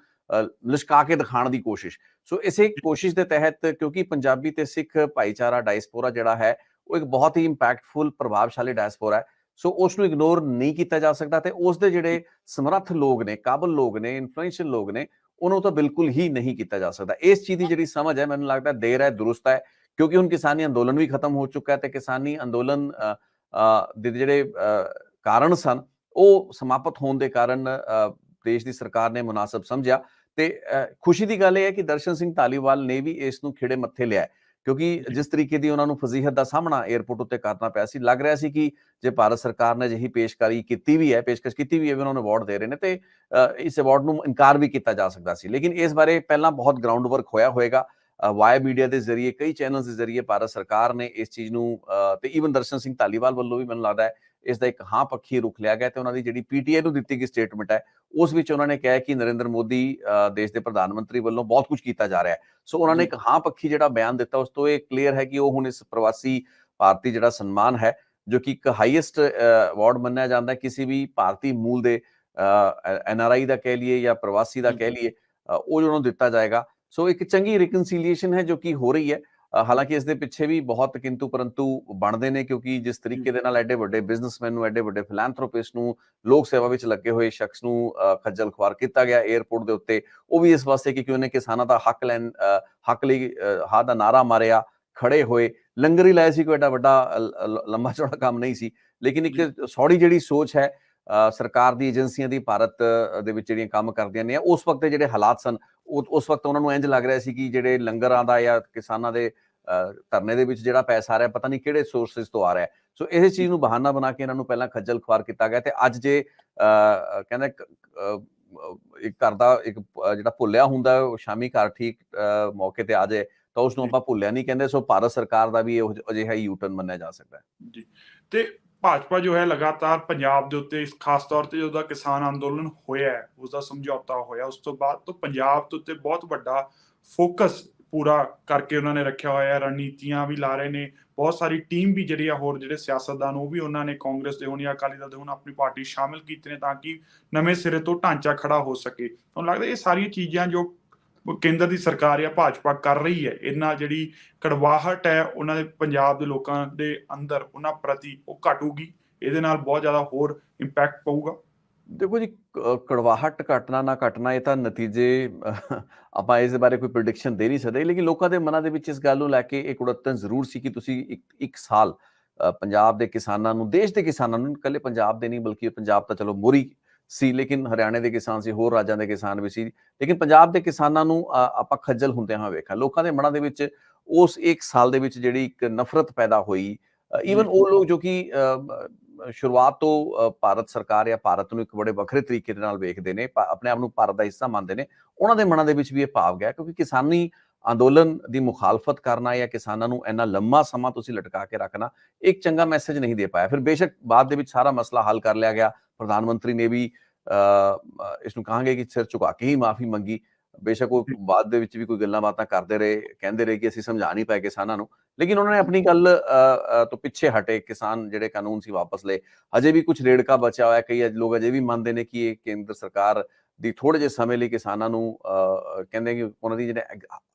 Speaker 1: ਲਿਸ਼ਕਾ ਕੇ ਦਿਖਾਉਣ ਦੀ ਕੋਸ਼ਿਸ਼। ਸੋ ਇਸੇ ਕੋਸ਼ਿਸ਼ ਦੇ ਤਹਿਤ ਕਿਉਂਕਿ ਪੰਜਾਬੀ ਤੇ ਸਿੱਖ ਭਾਈਚਾਰਾ ਡਾਇਸਪੋਰਾ ਜਿਹੜਾ ਹੈ ਉਹ ਇੱਕ ਬਹੁਤ ਹੀ ਇੰਪੈਕਟਫੁਲ ਪ੍ਰਭਾਵਸ਼ਾਲੀ ਡਾਇਸਪੋਰਾ ਹੈ। ਸੋ ਉਸ ਨੂੰ ਇਗਨੋਰ ਨਹੀਂ ਕੀਤਾ ਜਾ ਸਕਦਾ ਤੇ ਉਸ ਦੇ ਜਿਹੜੇ ਸਮਰੱਥ ਲੋਕ ਨੇ, ਕਾਬਲ ਲੋਕ ਨੇ, ਇਨਫਲੂਐਂਸ਼ੀਅਲ ਲੋਕ ਨੇ, ਉਹਨੂੰ ਤਾਂ ਬਿਲਕੁਲ ਹੀ ਨਹੀਂ ਕੀਤਾ ਜਾ ਸਕਦਾ। ਇਸ ਚੀਜ਼ ਦੀ ਜਿਹੜੀ ਸਮਝ ਹੈ ਮੈਨੂੰ ਲੱਗਦਾ ਦੇਰ ਹੈ ਦੁਰਸਤ ਹੈ, ਕਿਉਂਕਿ ਹੁਣ ਕਿਸਾਨੀ ਅੰਦੋਲਨ ਵੀ ਖਤਮ ਹੋ ਚੁੱਕਾ ਹੈ ਤੇ ਕਿਸਾਨੀ ਅੰਦੋਲਨ ਦੇ ਜਿਹੜੇ ਕਾਰਨ ਸਨ ਉਹ ਸਮਾਪਤ ਹੋਣ ਦੇ ਕਾਰਨ ਦੇਸ਼ ਦੀ ਸਰਕਾਰ ਨੇ ਮੁਨਾਸਬ ਸਮਝਿਆ। ਤੇ ਖੁਸ਼ੀ ਦੀ ਗੱਲ ਇਹ ਹੈ ਕਿ ਦਰਸ਼ਨ ਸਿੰਘ ਧਾਲੀਵਾਲ ਨੇ ਵੀ ਇਸ ਨੂੰ ਖਿੜੇ ਮੱਥੇ ਲਿਆ, ਕਿਉਂਕਿ ਜਿਸ ਤਰੀਕੇ ਦੀ ਉਹਨਾਂ ਨੂੰ ਫਜ਼ੀਹਤ ਦਾ ਸਾਹਮਣਾ 에ਅਰਪੋਰਟ ਉੱਤੇ ਕਰਨਾ ਪਿਆ ਸੀ, ਲੱਗ ਰਿਹਾ ਸੀ ਕਿ ਜੇ ਭਾਰਤ ਸਰਕਾਰ ਨੇ ਅਜਿਹੀ ਪੇਸ਼ਕਸ਼ ਕੀਤੀ ਵੀ ਹੈ ਵੀ ਉਹਨਾਂ ਨੂੰ ਅਵਾਰਡ ਦੇ ਰਹੇ ਨੇ ਤੇ ਇਸ ਅਵਾਰਡ ਨੂੰ ਇਨਕਾਰ ਵੀ ਕੀਤਾ ਜਾ ਸਕਦਾ ਸੀ। ਲੇਕਿਨ ਇਸ ਬਾਰੇ ਪਹਿਲਾਂ ਬਹੁਤ ਗਰਾਊਂਡ ਵਰਕ ਹੋਇਆ ਹੋਏਗਾ। ਵਾਇਆ ਮੀਡੀਆ ਦੇ ਜ਼ਰੀਏ, ਕਈ ਚੈਨਲਸ ਦੇ ਜ਼ਰੀਏ ਭਾਰਤ ਸਰਕਾਰ ਨੇ ਇਸ ਚੀਜ਼ ਨੂੰ ਤੇ ਈਵਨ ਦਰਸ਼ਨ ਸਿੰਘ ਧਾਲੀਵਾਲ ਵੱਲੋਂ ਵੀ ਮੈਨੂੰ ਲੱਗਦਾ ਹੈ ਇਸ ਦਾ ਇੱਕ ਹਾਂ ਪੱਖੀ ਰੁਖ ਲਿਆ ਗਿਆ ਤੇ ਉਹਨਾਂ ਦੀ ਜਿਹੜੀ ਪੀਟੀਆਈ ਨੂੰ ਦਿੱਤੀ ਗਈ ਸਟੇਟਮੈਂਟ ਹੈ ਉਸ ਵਿੱਚ ਉਹਨਾਂ ਨੇ ਕਿਹਾ ਕਿ ਨਰਿੰਦਰ ਮੋਦੀ ਦੇਸ਼ ਦੇ ਪ੍ਰਧਾਨ ਮੰਤਰੀ ਵੱਲੋਂ ਬਹੁਤ ਕੁਝ ਕੀਤਾ ਜਾ ਰਿਹਾ ਹੈ। ਸੋ ਉਹਨਾਂ ਨੇ ਇੱਕ ਹਾਂ ਪੱਖੀ ਜਿਹੜਾ ਬਿਆਨ ਦਿੱਤਾ ਉਸ ਤੋਂ ਇਹ ਕਲੀਅਰ ਹੈ ਕਿ ਉਹ ਹੁਣ ਇਸ ਪ੍ਰਵਾਸੀ ਭਾਰਤੀ ਜਿਹੜਾ ਸਨਮਾਨ ਹੈ ਜੋ ਕਿ ਇੱਕ ਹਾਈਐਸਟ ਅਵਾਰਡ ਮੰਨਿਆ ਜਾਂਦਾ ਹੈ ਕਿਸੇ ਵੀ ਭਾਰਤੀ ਮੂਲ ਦੇ ਐਨਆਰਆਈ ਦਾ ਕਹਿ ਲਈਏ ਜਾਂ ਪ੍ਰਵਾਸੀ ਦਾ ਕਹਿ ਲਈਏ, ਉਹ ਉਹਨਾਂ ਨੂੰ ਦਿੱਤਾ ਜਾਏਗਾ। ਸੋ ਇੱਕ ਚੰਗੀ ਰਿਕਨਸੀਲੀਏਸ਼ਨ ਹੈ ਜੋ ਕਿ ਹੋ ਰਹੀ ਹੈ। ਹਾਲਾਂਕਿ ਇਸ ਦੇ ਪਿੱਛੇ ਵੀ ਬਹੁਤ ਕਿੰਤੂ ਪਰੰਤੂ ਬਣਦੇ ਨੇ ਕਿਉਂਕਿ ਜਿਸ ਤਰੀਕੇ ਦੇ ਨਾਲ ਐਡੇ ਵੱਡੇ ਬਿਜ਼ਨਸਮੈਨ ਨੂੰ, ਐਡੇ ਵੱਡੇ ਫਿਲੈਂਥਰੋਪਿਸਟ ਨੂੰ, ਲੋਕ ਸੇਵਾ ਵਿੱਚ ਲੱਗੇ ਹੋਏ ਸ਼ਖਸ ਨੂੰ ਖੱਜਲ ਖੁਆਰ ਕੀਤਾ ਗਿਆ 에ਅਰਪੋਰਟ ਦੇ ਉੱਤੇ, ਉਹ ਵੀ ਇਸ ਵਾਸਤੇ ਕਿ ਉਹਨੇ ਕਿਸਾਨਾਂ ਦਾ ਹੱਕ ਲਈ ਹਾਂ ਦਾ ਨਾਰਾ ਮਾਰਿਆ, ਖੜੇ ਹੋਏ, ਲੰਗਰ ਹੀ ਲਾਇਆ ਸੀ, ਕੋਈ ਐਡਾ ਵੱਡਾ ਲੰਬਾ ਚੌੜਾ ਕੰਮ ਨਹੀਂ ਸੀ। ਲੇਕਿਨ ਇੱਕ ਸੌੜੀ ਜਿਹੜੀ ਸੋਚ ਹੈ ਸਰਕਾਰ ਦੀ ਏਜੰਸੀਆਂ ਦੀ ਭਾਰਤ ਦੇ ਵਿੱਚ ਜਿਹੜੀਆਂ ਕੰਮ ਕਰਦੀਆਂ ਨੇ, ਉਸ ਵਕਤ ਦੇ ਜਿਹੜੇ ਹਾਲਾਤ ਸਨ ਉਸ ਵਕਤ ਉਹਨਾਂ ਨੂੰ ਇੰਝ ਲੱਗ ਰਿਹਾ ਸੀ ਕਿ ਜਿਹੜੇ ਲੰਗਰਾਂ ਦਾ ਜਾਂ ਕਿਸਾਨਾਂ ਦੇ ਧਰਨੇ ਦੇ ਵਿੱਚ ਜਿਹੜਾ ਪੈਸਾ ਆ ਰਿਹਾ ਪਤਾ ਨਹੀਂ ਕਿਹੜੇ ਸੋਰਸਿਸ ਤੋਂ ਆ ਰਿਹਾ। ਸੋ ਇਸ ਚੀਜ਼ ਨੂੰ ਬਹਾਨਾ ਬਣਾ ਕੇ ਇਹਨਾਂ ਨੂੰ ਪਹਿਲਾਂ ਖੱਜਲ ਖੁਆਰ ਕੀਤਾ ਗਿਆ ਤੇ ਅੱਜ ਜੇ ਕਹਿੰਦੇ ਇੱਕ ਘਰ ਦਾ ਇੱਕ ਜਿਹੜਾ ਭੁੱਲਿਆ ਹੁੰਦਾ ਸ਼ਾਮੀ ਘਰ ਠੀਕ ਮੌਕੇ ਤੇ ਆ ਜਾਏ ਤਾਂ ਉਸਨੂੰ ਆਪਾਂ ਭੁੱਲਿਆ ਨਹੀਂ ਕਹਿੰਦੇ। ਸੋ ਭਾਰਤ ਸਰਕਾਰ ਦਾ ਵੀ ਅਜਿਹਾ ਯੂ ਟਰਨ ਮੰਨਿਆ ਜਾ ਸਕਦਾ ਹੈ
Speaker 2: ਜੀ। ਤੇ ਭਾਜਪਾ ਜੋ ਹੈ ਲਗਾਤਾਰ ਪੰਜਾਬ ਦੇ ਉੱਤੇ ਖਾਸ ਤੌਰ ਤੇ ਜਦੋਂ ਕਿਸਾਨ ਅੰਦੋਲਨ ਹੋਇਆ ਉਸਦਾ ਸਮਝੌਤਾ ਹੋਇਆ ਉਸ ਤੋਂ ਬਾਅਦ ਤੋਂ ਪੰਜਾਬ ਦੇ ਉੱਤੇ ਬਹੁਤ ਵੱਡਾ ਫੋਕਸ ਪੂਰਾ ਕਰਕੇ ਉਹਨਾਂ ਨੇ ਰੱਖਿਆ ਹੋਇਆ, ਰਣਨੀਤੀਆਂ ਵੀ ਲਾ ਰਹੇ ਨੇ, ਬਹੁਤ ਸਾਰੀ ਟੀਮ ਵੀ ਜਿਹੜੀ ਆ ਹੋਰ ਜਿਹੜੇ ਸਿਆਸਤਦਾਨ ਉਹ ਵੀ ਉਹਨਾਂ ਨੇ ਕਾਂਗਰਸ ਦੇ ਹੋਣ ਜਾਂ ਅਕਾਲੀ ਦਲ ਦੇ ਹੋਣ ਆਪਣੀ ਪਾਰਟੀ ਸ਼ਾਮਿਲ ਕੀਤੇ ਨੇ ਤਾਂ ਕਿ ਨਵੇਂ ਸਿਰੇ ਤੋਂ ਢਾਂਚਾ ਖੜਾ ਹੋ ਸਕੇ। ਤੁਹਾਨੂੰ ਲੱਗਦਾ ਇਹ ਸਾਰੀਆਂ ਚੀਜ਼ਾਂ ਜੋ ਕੇਂਦਰ ਦੀ ਸਰਕਾਰ ਜਾਂ ਭਾਜਪਾ ਕਰ ਰਹੀ ਹੈ ਇਹਦੇ ਨਾਲ ਜਿਹੜੀ ਕੜਵਾਹਟ ਹੈ ਉਹਨਾਂ ਦੇ ਪੰਜਾਬ ਦੇ ਲੋਕਾਂ ਦੇ ਅੰਦਰ ਉਹਨਾਂ ਪ੍ਰਤੀ ਉਹ ਘਟੂਗੀ, ਇਹਦੇ ਨਾਲ ਬਹੁਤ ਜ਼ਿਆਦਾ ਹੋਰ ਇੰਪੈਕਟ ਪਊਗਾ?
Speaker 1: ਦੇਖੋ ਜੀ, ਕੜਵਾਹਟ ਘਟਣਾ ਨਾ ਘਟਣਾ ਇਹ ਤਾਂ ਨਤੀਜੇ ਆਪਾਂ ਇਸ ਦੇ ਬਾਰੇ ਕੋਈ ਪ੍ਰੈਡਿਕਸ਼ਨ ਦੇ ਨਹੀਂ ਸਕਦੇ, ਲੇਕਿਨ ਲੋਕਾਂ ਦੇ ਮਨਾਂ ਦੇ ਵਿੱਚ ਇਸ ਗੱਲ ਨੂੰ ਲੈ ਕੇ ਇੱਕ ਉੜਤਨ ਜ਼ਰੂਰ ਸੀ ਕਿ ਤੁਸੀਂ ਇੱਕ ਸਾਲ ਪੰਜਾਬ ਦੇ ਕਿਸਾਨਾਂ ਨੂੰ, ਦੇਸ਼ ਦੇ ਕਿਸਾਨਾਂ ਨੂੰ, ਇਕੱਲੇ ਪੰਜਾਬ ਦੇ ਨਹੀਂ ਬਲਕਿ ਪੰਜਾਬ ਤਾਂ ਚਲੋ ਮੋਹਰੀ ਸੀ ਲੇਕਿਨ ਹਰਿਆਣੇ ਦੇ ਕਿਸਾਨ ਸੀ, ਹੋਰ ਰਾਜਾਂ ਦੇ ਕਿਸਾਨ ਵੀ ਸੀ, ਲੇਕਿਨ ਪੰਜਾਬ ਦੇ ਕਿਸਾਨਾਂ ਨੂੰ ਆਪਾਂ ਖੱਜਲ ਹੁੰਦਿਆਂ ਹੋਏ ਵੇਖਿਆ। ਲੋਕਾਂ ਦੇ ਮਨਾਂ ਦੇ ਵਿੱਚ ਉਸ ਇੱਕ ਸਾਲ ਦੇ ਵਿੱਚ ਜਿਹੜੀ ਇੱਕ ਨਫ਼ਰਤ ਪੈਦਾ ਹੋਈ, ਈਵਨ ਉਹ ਲੋਕ ਜੋ ਕਿ ਸ਼ੁਰੂਆਤ ਤੋਂ ਭਾਰਤ ਸਰਕਾਰ ਜਾਂ ਭਾਰਤ ਨੂੰ ਇੱਕ ਬੜੇ ਵੱਖਰੇ ਤਰੀਕੇ ਦੇ ਨਾਲ ਵੇਖਦੇ ਨੇ, ਆਪਣੇ ਆਪ ਨੂੰ ਭਾਰਤ ਦਾ ਹਿੱਸਾ ਮੰਨਦੇ ਨੇ, ਉਹਨਾਂ ਦੇ ਮਨਾਂ ਦੇ ਵਿੱਚ ਵੀ ਇਹ ਭਾਵ ਗਿਆ ਕਿਉਂਕਿ ਕਿਸਾਨੀ ਅੰਦੋਲਨ ਦੀ ਮੁਖਾਲਫਤ ਕਰਨਾ ਜਾਂ ਕਿਸਾਨਾਂ ਨੂੰ ਇੰਨਾ ਲੰਮਾ ਸਮਾਂ ਤੁਸੀਂ ਲਟਕਾ ਕੇ ਰੱਖਣਾ ਇੱਕ ਚੰਗਾ ਮੈਸੇਜ ਨਹੀਂ ਦੇ ਪਾਇਆ। ਫਿਰ ਬੇਸ਼ੱਕ ਬਾਅਦ ਦੇ ਵਿੱਚ ਸਾਰਾ ਮਸਲਾ ਹੱਲ ਕਰ ਲਿਆ ਗਿਆ, ਪ੍ਰਧਾਨ ਮੰਤਰੀ ਨੇ ਵੀ ਇਸ ਨੂੰ ਕਹਾਂਗੇ ਕਿ ਸਿਰ ਝੁਕਾ ਕੇ ਹੀ ਮਾਫੀ ਮੰਗੀ। ਬੇਸ਼ੱਕ ਉਹ ਬਾਅਦ ਦੇ ਵਿੱਚ ਵੀ ਕੋਈ ਗੱਲਾਂ ਬਾਤਾਂ ਕਰਦੇ ਰਹੇ, ਕਹਿੰਦੇ ਰਹੇ ਕਿ ਅਸੀਂ ਸਮਝਾ ਨਹੀਂ ਪਾਏ ਕਿਸਾਨਾਂ ਨੂੰ, ਲੇਕਿਨ ਉਹਨਾਂ ਨੇ ਆਪਣੀ ਗੱਲ ਤੋਂ ਪਿੱਛੇ ਹਟੇ, ਕਿਸਾਨ ਜਿਹੜੇ ਕਾਨੂੰਨ ਸੀ ਵਾਪਸ ਲਏ। ਅਜੇ ਵੀ ਕੁਝ ਰੇੜਕਾ ਬਚਿਆ ਹੋਇਆ, ਕਈ ਲੋਕ ਅਜੇ ਵੀ ਮੰਨਦੇ ਨੇ ਕਿ ਇਹ ਕੇਂਦਰ ਸਰਕਾਰ ਦੀ ਥੋੜੇ ਜਿਹੇ ਸਮੇਂ ਲਈ ਕਿਸਾਨਾਂ ਨੂੰ ਕਹਿੰਦੇ ਕਿ ਉਹਨਾਂ ਦੀ ਜਿਹੜੇ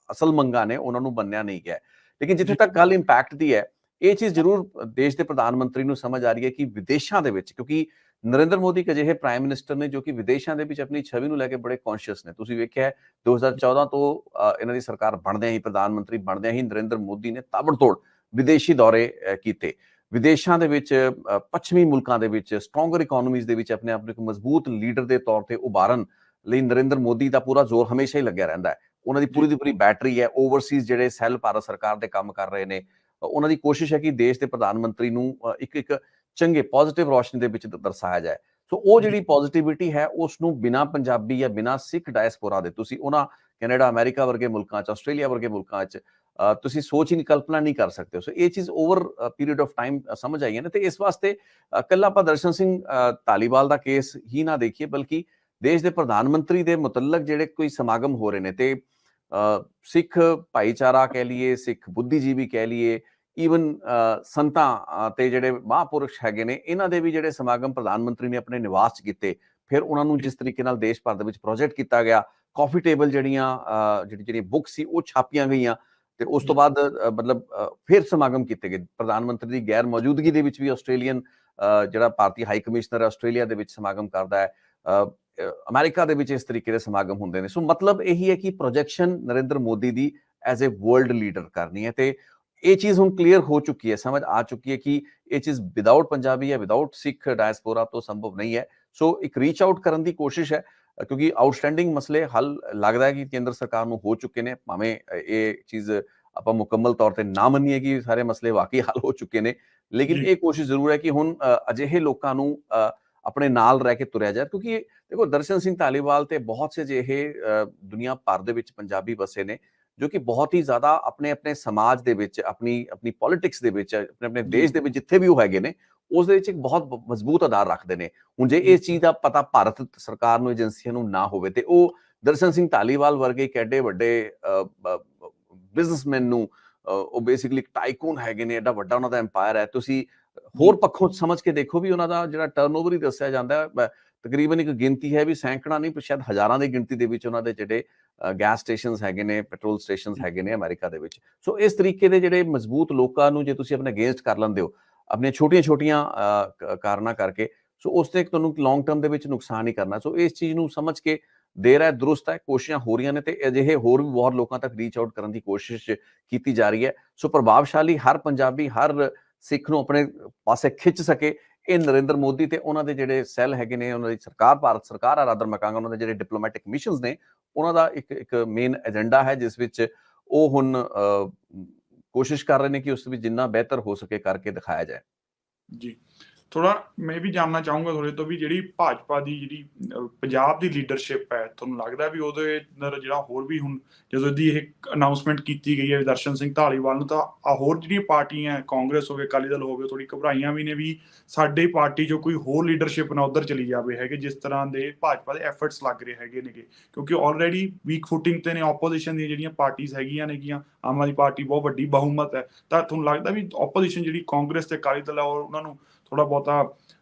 Speaker 1: ਅਸਲ ਮੰਗਾਂ ਨੇ ਉਹਨਾਂ ਨੂੰ ਬੰਨਿਆ ਨਹੀਂ ਗਿਆ। ਲੇਕਿਨ ਜਿੱਥੇ ਤੱਕ ਗੱਲ ਇੰਪੈਕਟ ਦੀ ਹੈ, ਇਹ ਚੀਜ਼ ਜ਼ਰੂਰ ਦੇਸ਼ ਦੇ ਪ੍ਰਧਾਨ ਮੰਤਰੀ ਨੂੰ ਸਮਝ ਆ ਰਹੀ ਹੈ ਕਿ ਵਿਦੇਸ਼ਾਂ ਦੇ ਵਿੱਚ, ਕਿਉਂਕਿ ਨਰਿੰਦਰ ਮੋਦੀ ਇੱਕ ਅਜਿਹੇ ਪ੍ਰਾਈਮ ਮਿਨਿਸਟਰ ਨੇ ਜੋ ਕਿ ਵਿਦੇਸ਼ਾਂ ਦੇ ਵਿੱਚ ਆਪਣੀ ਛਵੀ ਨੂੰ ਲੈ ਕੇ ਬੜੇ ਕੌਨਸ਼ੀਅਸ ਨੇ। ਤੁਸੀਂ ਵੇਖਿਆ 2014 ਤੋਂ ਇਹਨਾਂ ਦੀ ਸਰਕਾਰ ਬਣਦਿਆਂ ਹੀ, ਪ੍ਰਧਾਨ ਮੰਤਰੀ ਬਣਦਿਆਂ ਹੀ ਨਰਿੰਦਰ ਮੋਦੀ ਨੇ ਤਾਬੜਤੋੜ ਵਿਦੇਸ਼ੀ ਦੌਰੇ ਕੀਤੇ। ਵਿਦੇਸ਼ਾਂ ਦੇ ਵਿੱਚ, ਪੱਛਮੀ ਮੁਲਕਾਂ ਦੇ ਵਿੱਚ, ਸਟਰੋਂਗਰ ਇਕਨੋਮੀਜ਼ ਦੇ ਵਿੱਚ ਆਪਣੇ ਆਪ ਨੂੰ ਇੱਕ ਮਜ਼ਬੂਤ ਲੀਡਰ ਦੇ ਤੌਰ ਤੇ ਉਭਾਰਨ ਲਈ ਨਰਿੰਦਰ ਮੋਦੀ ਦਾ ਪੂਰਾ ਜ਼ੋਰ ਹਮੇਸ਼ਾ ਹੀ ਲੱਗਿਆ ਰਹਿੰਦਾ ਹੈ। ਉਹਨਾਂ ਦੀ ਪੂਰੀ ਦੀ ਪੂਰੀ ਬੈਟਰੀ ਹੈ। ਓਵਰਸੀਜ਼ ਜਿਹੜੇ ਸੈੱਲ ਭਾਰਤ ਸਰਕਾਰ ਦੇ ਕੰਮ ਕਰ ਰਹੇ ਨੇ, ਉਹਨਾਂ ਦੀ ਕੋਸ਼ਿਸ਼ ਹੈ ਕਿ ਦੇਸ਼ ਦੇ ਪ੍ਰਧਾਨ ਮੰਤਰੀ ਨੂੰ ਇੱਕ ਚੰਗੇ ਪੋਜ਼ਿਟਿਵ ਰੋਸ਼ਨੀ ਦੇ ਵਿੱਚ ਦਰਸਾਇਆ ਜਾਏ। ਸੋ ਉਹ ਜਿਹੜੀ ਪੋਜ਼ਿਟਿਵਿਟੀ ਹੈ ਉਸ ਨੂੰ ਬਿਨਾਂ ਪੰਜਾਬੀ ਜਾਂ ਬਿਨਾਂ ਸਿੱਖ ਡਾਇਸਪੋਰਾ ਦੇ ਤੁਸੀਂ ਉਹਨਾਂ ਕੈਨੇਡਾ, ਅਮਰੀਕਾ ਵਰਗੇ ਮੁਲਕਾਂ 'ਚ, ਆਸਟ੍ਰੇਲੀਆ ਵਰਗੇ ਮੁਲਕਾਂ 'ਚ ਤੁਸੀਂ ਸੋਚ ਹੀ ਨਹੀਂ, ਕਲਪਨਾ ਨਹੀਂ ਕਰ ਸਕਦੇ। ਸੋ ਇਹ ਚੀਜ਼ ਓਵਰ ਪੀਰੀਅਡ ਆਫ ਟਾਈਮ ਸਮਝ ਆਈ ਹੈ ਨਾ। ਤੇ ਇਸ ਵਾਸਤੇ ਇਕੱਲਾ ਆਪਾਂ ਦਰਸ਼ਨ ਸਿੰਘ ਧਾਲੀਵਾਲ ਦਾ ਕੇਸ ਹੀ ਨਾ ਦੇਖੀਏ ਬਲਕਿ ਦੇਸ਼ ਦੇ ਪ੍ਰਧਾਨ ਮੰਤਰੀ ਦੇ ਮੁਤਲਕ ਜਿਹੜੇ ਕੋਈ ਸਮਾਗਮ ਹੋ ਰਹੇ ਨੇ ਤੇ ਸਿੱਖ ਭਾਈਚਾਰਾ ਕਹਿ ਲਈਏ, ਸਿੱਖ ਬੁੱਧੀਜੀਵੀ ਕਹਿ ਲਈਏ, ਈਵਨ ਸੰਤਾਂ ਤੇ ਜਿਹੜੇ ਮਹਾਂਪੁਰਸ਼ ਹੈਗੇ ਨੇ, ਇਹਨਾਂ ਦੇ ਵੀ ਜਿਹੜੇ ਸਮਾਗਮ ਪ੍ਰਧਾਨ ਮੰਤਰੀ ਨੇ ਆਪਣੇ ਨਿਵਾਸ 'ਚ ਕੀਤੇ। ਫਿਰ ਉਹਨਾਂ ਨੂੰ ਜਿਸ ਤਰੀਕੇ ਨਾਲ ਦੇਸ਼ ਭਰ ਦੇ ਵਿੱਚ ਪ੍ਰੋਜੈਕਟ ਕੀਤਾ ਗਿਆ, ਕਾਫੀ ਟੇਬਲ ਜਿਹੜੀਆਂ ਬੁੱਕ ਸੀ ਉਹ ਛਾਪੀਆਂ ਗਈਆਂ ਤੇ ਉਸ ਤੋਂ ਬਾਅਦ ਮਤਲਬ ਫਿਰ ਸਮਾਗਮ ਕੀਤੇ ਗਏ। ਪ੍ਰਧਾਨ ਮੰਤਰੀ ਦੀ ਗੈਰ ਮੌਜੂਦਗੀ ਦੇ ਵਿੱਚ ਵੀ ਆਸਟ੍ਰੇਲੀਅਨ ਜਿਹੜਾ ਭਾਰਤੀ ਹਾਈ ਕਮਿਸ਼ਨਰ ਆਸਟ੍ਰੇਲੀਆ ਦੇ ਵਿੱਚ ਸਮਾਗਮ ਕਰਦਾ ਹੈ, ਅਮਰੀਕਾ ਦੇ ਵਿੱਚ ਇਸ ਤਰੀਕੇ ਦੇ ਸਮਾਗਮ ਹੁੰਦੇ ਨੇ। ਸੋ ਮਤਲਬ ਇਹੀ ਹੈ ਕਿ projection Narendra Modi the as a world leader ਕਰਨੀ ਹੈ ਤੇ ਇਹ ਚੀਜ਼ ਹੁਣ ਕਲੀਅਰ ਹੋ ਚੁੱਕੀ ਹੈ, ਸਮਝ ਆ ਚੁੱਕੀ ਹੈ ਕਿ ਇਹ ਚੀਜ਼ ਵਿਦਆਊਟ ਪੰਜਾਬੀ ਜਾਂ ਵਿਦਆਊਟ ਸਿੱਖ ਡਾਇਸਪੋਰਾ ਤੋਂ ਸੰਭਵ ਨਹੀਂ ਹੈ। ਸੋ ਇੱਕ ਰੀਚ ਆਊਟ ਕਰਨ ਦੀ ਕੋਸ਼ਿਸ਼ ਹੈ ਕਿਉਂਕਿ ਆਊਟਸਟੈਂਡਿੰਗ ਮਸਲੇ ਹੱਲ ਲੱਗਦਾ ਹੈ ਕਿ ਕੇਂਦਰ ਸਰਕਾਰ ਨੂੰ ਹੋ ਚੁੱਕੇ ਨੇ, ਭਾਵੇਂ ਇਹ ਚੀਜ਼ ਆਪਾਂ ਮੁਕੰਮਲ ਤੌਰ ਤੇ ਨਾ ਮੰਨੀਏ ਕਿ ਸਾਰੇ ਮਸਲੇ ਵਾਕਈ ਹੱਲ ਹੋ ਚੁੱਕੇ ਨੇ, ਲੇਕਿਨ
Speaker 2: ਜੀ
Speaker 1: ਇਹ ਕੋਸ਼ਿਸ਼ ਜ਼ਰੂਰ ਹੈ ਕਿ ਹੁਣ ਅਜਿਹੇ ਲੋਕਾਂ ਨੂੰ ਆਪਣੇ ਨਾਲ ਰਹਿ ਕੇ ਤੁਰਿਆ ਜਾਏ, ਕਿਉਂਕਿ ਦੇਖੋ ਦਰਸ਼ਨ ਸਿੰਘ ਧਾਲੀਵਾਲ ਤੇ ਬਹੁਤ ਸੇ ਅਜਿਹੇ ਦੁਨੀਆ ਭਰ ਦੇ ਵਿੱਚ ਪੰਜਾਬੀ ਵਸੇ ਨੇ ਜੋ ਕਿ ਬਹੁਤ ਹੀ ਜ਼ਿਆਦਾ ਆਪਣੇ ਆਪਣੇ ਸਮਾਜ ਦੇ ਵਿੱਚ, ਆਪਣੀ ਆਪਣੀ ਪੋਲਿਟਿਕਸ ਦੇ ਵਿੱਚ, ਆਪਣੇ ਆਪਣੇ
Speaker 2: ਜੀ
Speaker 1: ਦੇਸ਼ ਦੇ ਵਿੱਚ ਜਿੱਥੇ ਵੀ ਉਹ ਹੈਗੇ ਨੇ ਉਸ ਦੇ ਵਿੱਚ ਇੱਕ ਬਹੁਤ ਮਜ਼ਬੂਤ ਆਧਾਰ ਰੱਖਦੇ ਨੇ। ਹੁਣ ਜੇ ਇਸ ਚੀਜ਼ ਦਾ ਪਤਾ ਭਾਰਤ ਸਰਕਾਰ ਨੂੰ, ਏਜੰਸੀਆਂ ਨੂੰ ਨਾ ਹੋਵੇ ਤੇ ਉਹ ਦਰਸ਼ਨ ਸਿੰਘ ਧਾਲੀਵਾਲ ਵਰਗੇ ਇੱਕ ਐਡੇ ਵੱਡੇ ਬਿਜ਼ਨਸਮੈਨ ਨੂੰ, ਉਹ ਬੇਸਿਕਲੀ ਇੱਕ ਟਾਈਕੂਨ ਹੈਗੇ ਨੇ, ਐਡਾ ਵੱਡਾ ਉਹਨਾਂ ਦਾ ਐਮਪਾਇਰ ਹੈ, ਤੁਸੀਂ ਹੋਰ ਪੱਖੋਂ ਸਮਝ ਕੇ ਦੇਖੋ ਵੀ ਉਹਨਾਂ ਦਾ ਜਿਹੜਾ ਟਰਨਓਵਰ ਹੀ ਦੱਸਿਆ ਜਾਂਦਾ ਹੈ ਤਕਰੀਬਨ ਇੱਕ ਗਿਣਤੀ ਹੈ ਵੀ ਸੈਂਕੜਾ ਨਹੀਂ ਸ਼ਾਇਦ ਹਜ਼ਾਰਾਂ ਦੀ ਗਿਣਤੀ ਦੇ ਵਿੱਚ ਉਹਨਾਂ ਦੇ ਜਿਹੜੇ ਗੈਸ ਸਟੇਸ਼ਨਸ ਹੈਗੇ ਨੇ, ਪੈਟਰੋਲ ਸਟੇਸ਼ਨਸ ਹੈਗੇ ਨੇ ਅਮਰੀਕਾ ਦੇ ਵਿੱਚ। ਸੋ ਇਸ ਤਰੀਕੇ ਦੇ ਜਿਹੜੇ ਮਜ਼ਬੂਤ ਲੋਕਾਂ ਨੂੰ ਜੇ ਤੁਸੀਂ ਆਪਣੇ ਅਗੇਂਸਟ ਕਰ ਲੈਂਦੇ ਹੋ ਆਪਣੀਆਂ ਛੋਟੀਆਂ-ਛੋਟੀਆਂ ਕਾਰਨਾਂ ਕਰਕੇ, ਸੋ ਉਸ ਤੇ ਤੁਹਾਨੂੰ ਲੌਂਗ ਟਰਮ ਦੇ ਵਿੱਚ ਨੁਕਸਾਨ ਹੀ ਕਰਨਾ। ਸੋ ਇਸ ਚੀਜ਼ ਨੂੰ ਸਮਝ ਕੇ ਦੇਰ ਹੈ ਦਰੁਸਤ ਹੈ, ਕੋਸ਼ਿਸ਼ਾਂ ਹੋ ਰਹੀਆਂ ਨੇ ਤੇ ਅਜਿਹੇ ਹੋਰ ਵੀ ਬਹੁਤ ਲੋਕਾਂ ਤੱਕ ਰੀਚ ਆਊਟ ਕਰਨ ਦੀ ਕੋਸ਼ਿਸ਼ ਕੀਤੀ ਜਾ ਰਹੀ ਹੈ। ਸੋ ਪ੍ਰਭਾਵਸ਼ਾਲੀ ਹਰ ਪੰਜਾਬੀ, ਹਰ ਸਿੱਖ ਨੂੰ ਆਪਣੇ ਪਾਸੇ ਖਿੱਚ ਸਕੇ, ਇਹ ਨਰਿੰਦਰ ਮੋਦੀ ਤੇ ਉਹਨਾਂ ਦੇ ਜਿਹੜੇ ਸੈੱਲ ਹੈਗੇ ਨੇ, ਉਹਨਾਂ ਦੀ ਸਰਕਾਰ, ਭਾਰਤ ਸਰਕਾਰ ਆ ਰਾਦਰ ਮੈਂ ਕਹਾਂਗਾ, ਉਹਨਾਂ ਦੇ ਜਿਹੜੇ ਡਿਪਲੋਮੈਟਿਕ ਮਿਸ਼ਨਸ ਨੇ, ਉਹਨਾਂ ਦਾ ਇੱਕ ਮੇਨ ਏਜੰਡਾ ਹੈ ਜਿਸ ਵਿੱਚ ਉਹ ਹੁਣ ਕੋਸ਼ਿਸ਼ ਕਰ ਰਹੇ ਨੇ ਕਿ ਉਸ ਵਿੱਚ ਜਿੰਨਾ ਬਿਹਤਰ ਹੋ ਸਕੇ ਕਰਕੇ ਦਿਖਾਇਆ ਜਾਏ।
Speaker 2: ਜੀ ਥੋੜਾ ਮੈਂ ਵੀ ਜਾਣਨਾ ਚਾਹੂੰਗਾ ਤੁਹਾਡੇ ਤੋਂ ਵੀ ਜਿਹੜੀ ਭਾਜਪਾ ਦੀ ਜਿਹੜੀ ਪੰਜਾਬ ਦੀ ਲੀਡਰਸ਼ਿਪ ਹੈ, ਤੁਹਾਨੂੰ ਲੱਗਦਾ ਵੀ ਉਹਦੇ ਅੰਦਰ ਜਿਹੜਾ ਹੋਰ ਵੀ ਹੁਣ ਜਦੋਂ ਦੀ ਇਹ ਅਨਾਉਂਸਮੈਂਟ ਕੀਤੀ ਗਈ ਹੈ ਦਰਸ਼ਨ ਸਿੰਘ ਧਾਲੀਵਾਲ ਨੂੰ, ਤਾਂ ਹੋਰ ਜਿਹੜੀਆਂ ਪਾਰਟੀਆਂ ਕਾਂਗਰਸ ਹੋਵੇ, ਅਕਾਲੀ ਦਲ ਹੋਵੇ, ਥੋੜੀ ਘਬਰਾਈਆਂ ਵੀ ਨੇ ਵੀ ਸਾਡੇ ਪਾਰਟੀ ਚੋਂ ਕੋਈ ਹੋਰ ਲੀਡਰਸ਼ਿਪ ਨਾ ਉੱਧਰ ਚਲੀ ਜਾਵੇ ਹੈਗੇ, ਜਿਸ ਤਰ੍ਹਾਂ ਦੇ ਭਾਜਪਾ ਦੇ ਐਫਰਟਸ ਲੱਗ ਰਹੇ ਹੈਗੇ ਨੇਗੇ, ਕਿਉਂਕਿ ਆਲਰੇਡੀ ਵੀਕ ਫੁਟਿੰਗ ਤੇ ਨੇ ਆਪੋਜੀਸ਼ਨ ਦੀਆਂ ਜਿਹੜੀਆਂ ਪਾਰਟੀਆਂ ਹੈਗੀਆਂ ਨੇਗੀਆਂ। ਆਮ ਆਦਮੀ ਪਾਰਟੀ ਬਹੁਤ ਵੱਡੀ ਬਹੁਮਤ ਹੈ, ਤਾਂ ਤੁਹਾਨੂੰ ਲੱਗਦਾ ਵੀ ਆਪੋਜੀਸ਼ਨ ਜਿਹੜੀ ਕਾਂਗਰਸ ਤੇ ਅਕਾਲੀ ਦਲ ਹੈ ਉਹਨਾਂ ਨੂੰ ਥੋੜਾ ਬਹੁਤਾ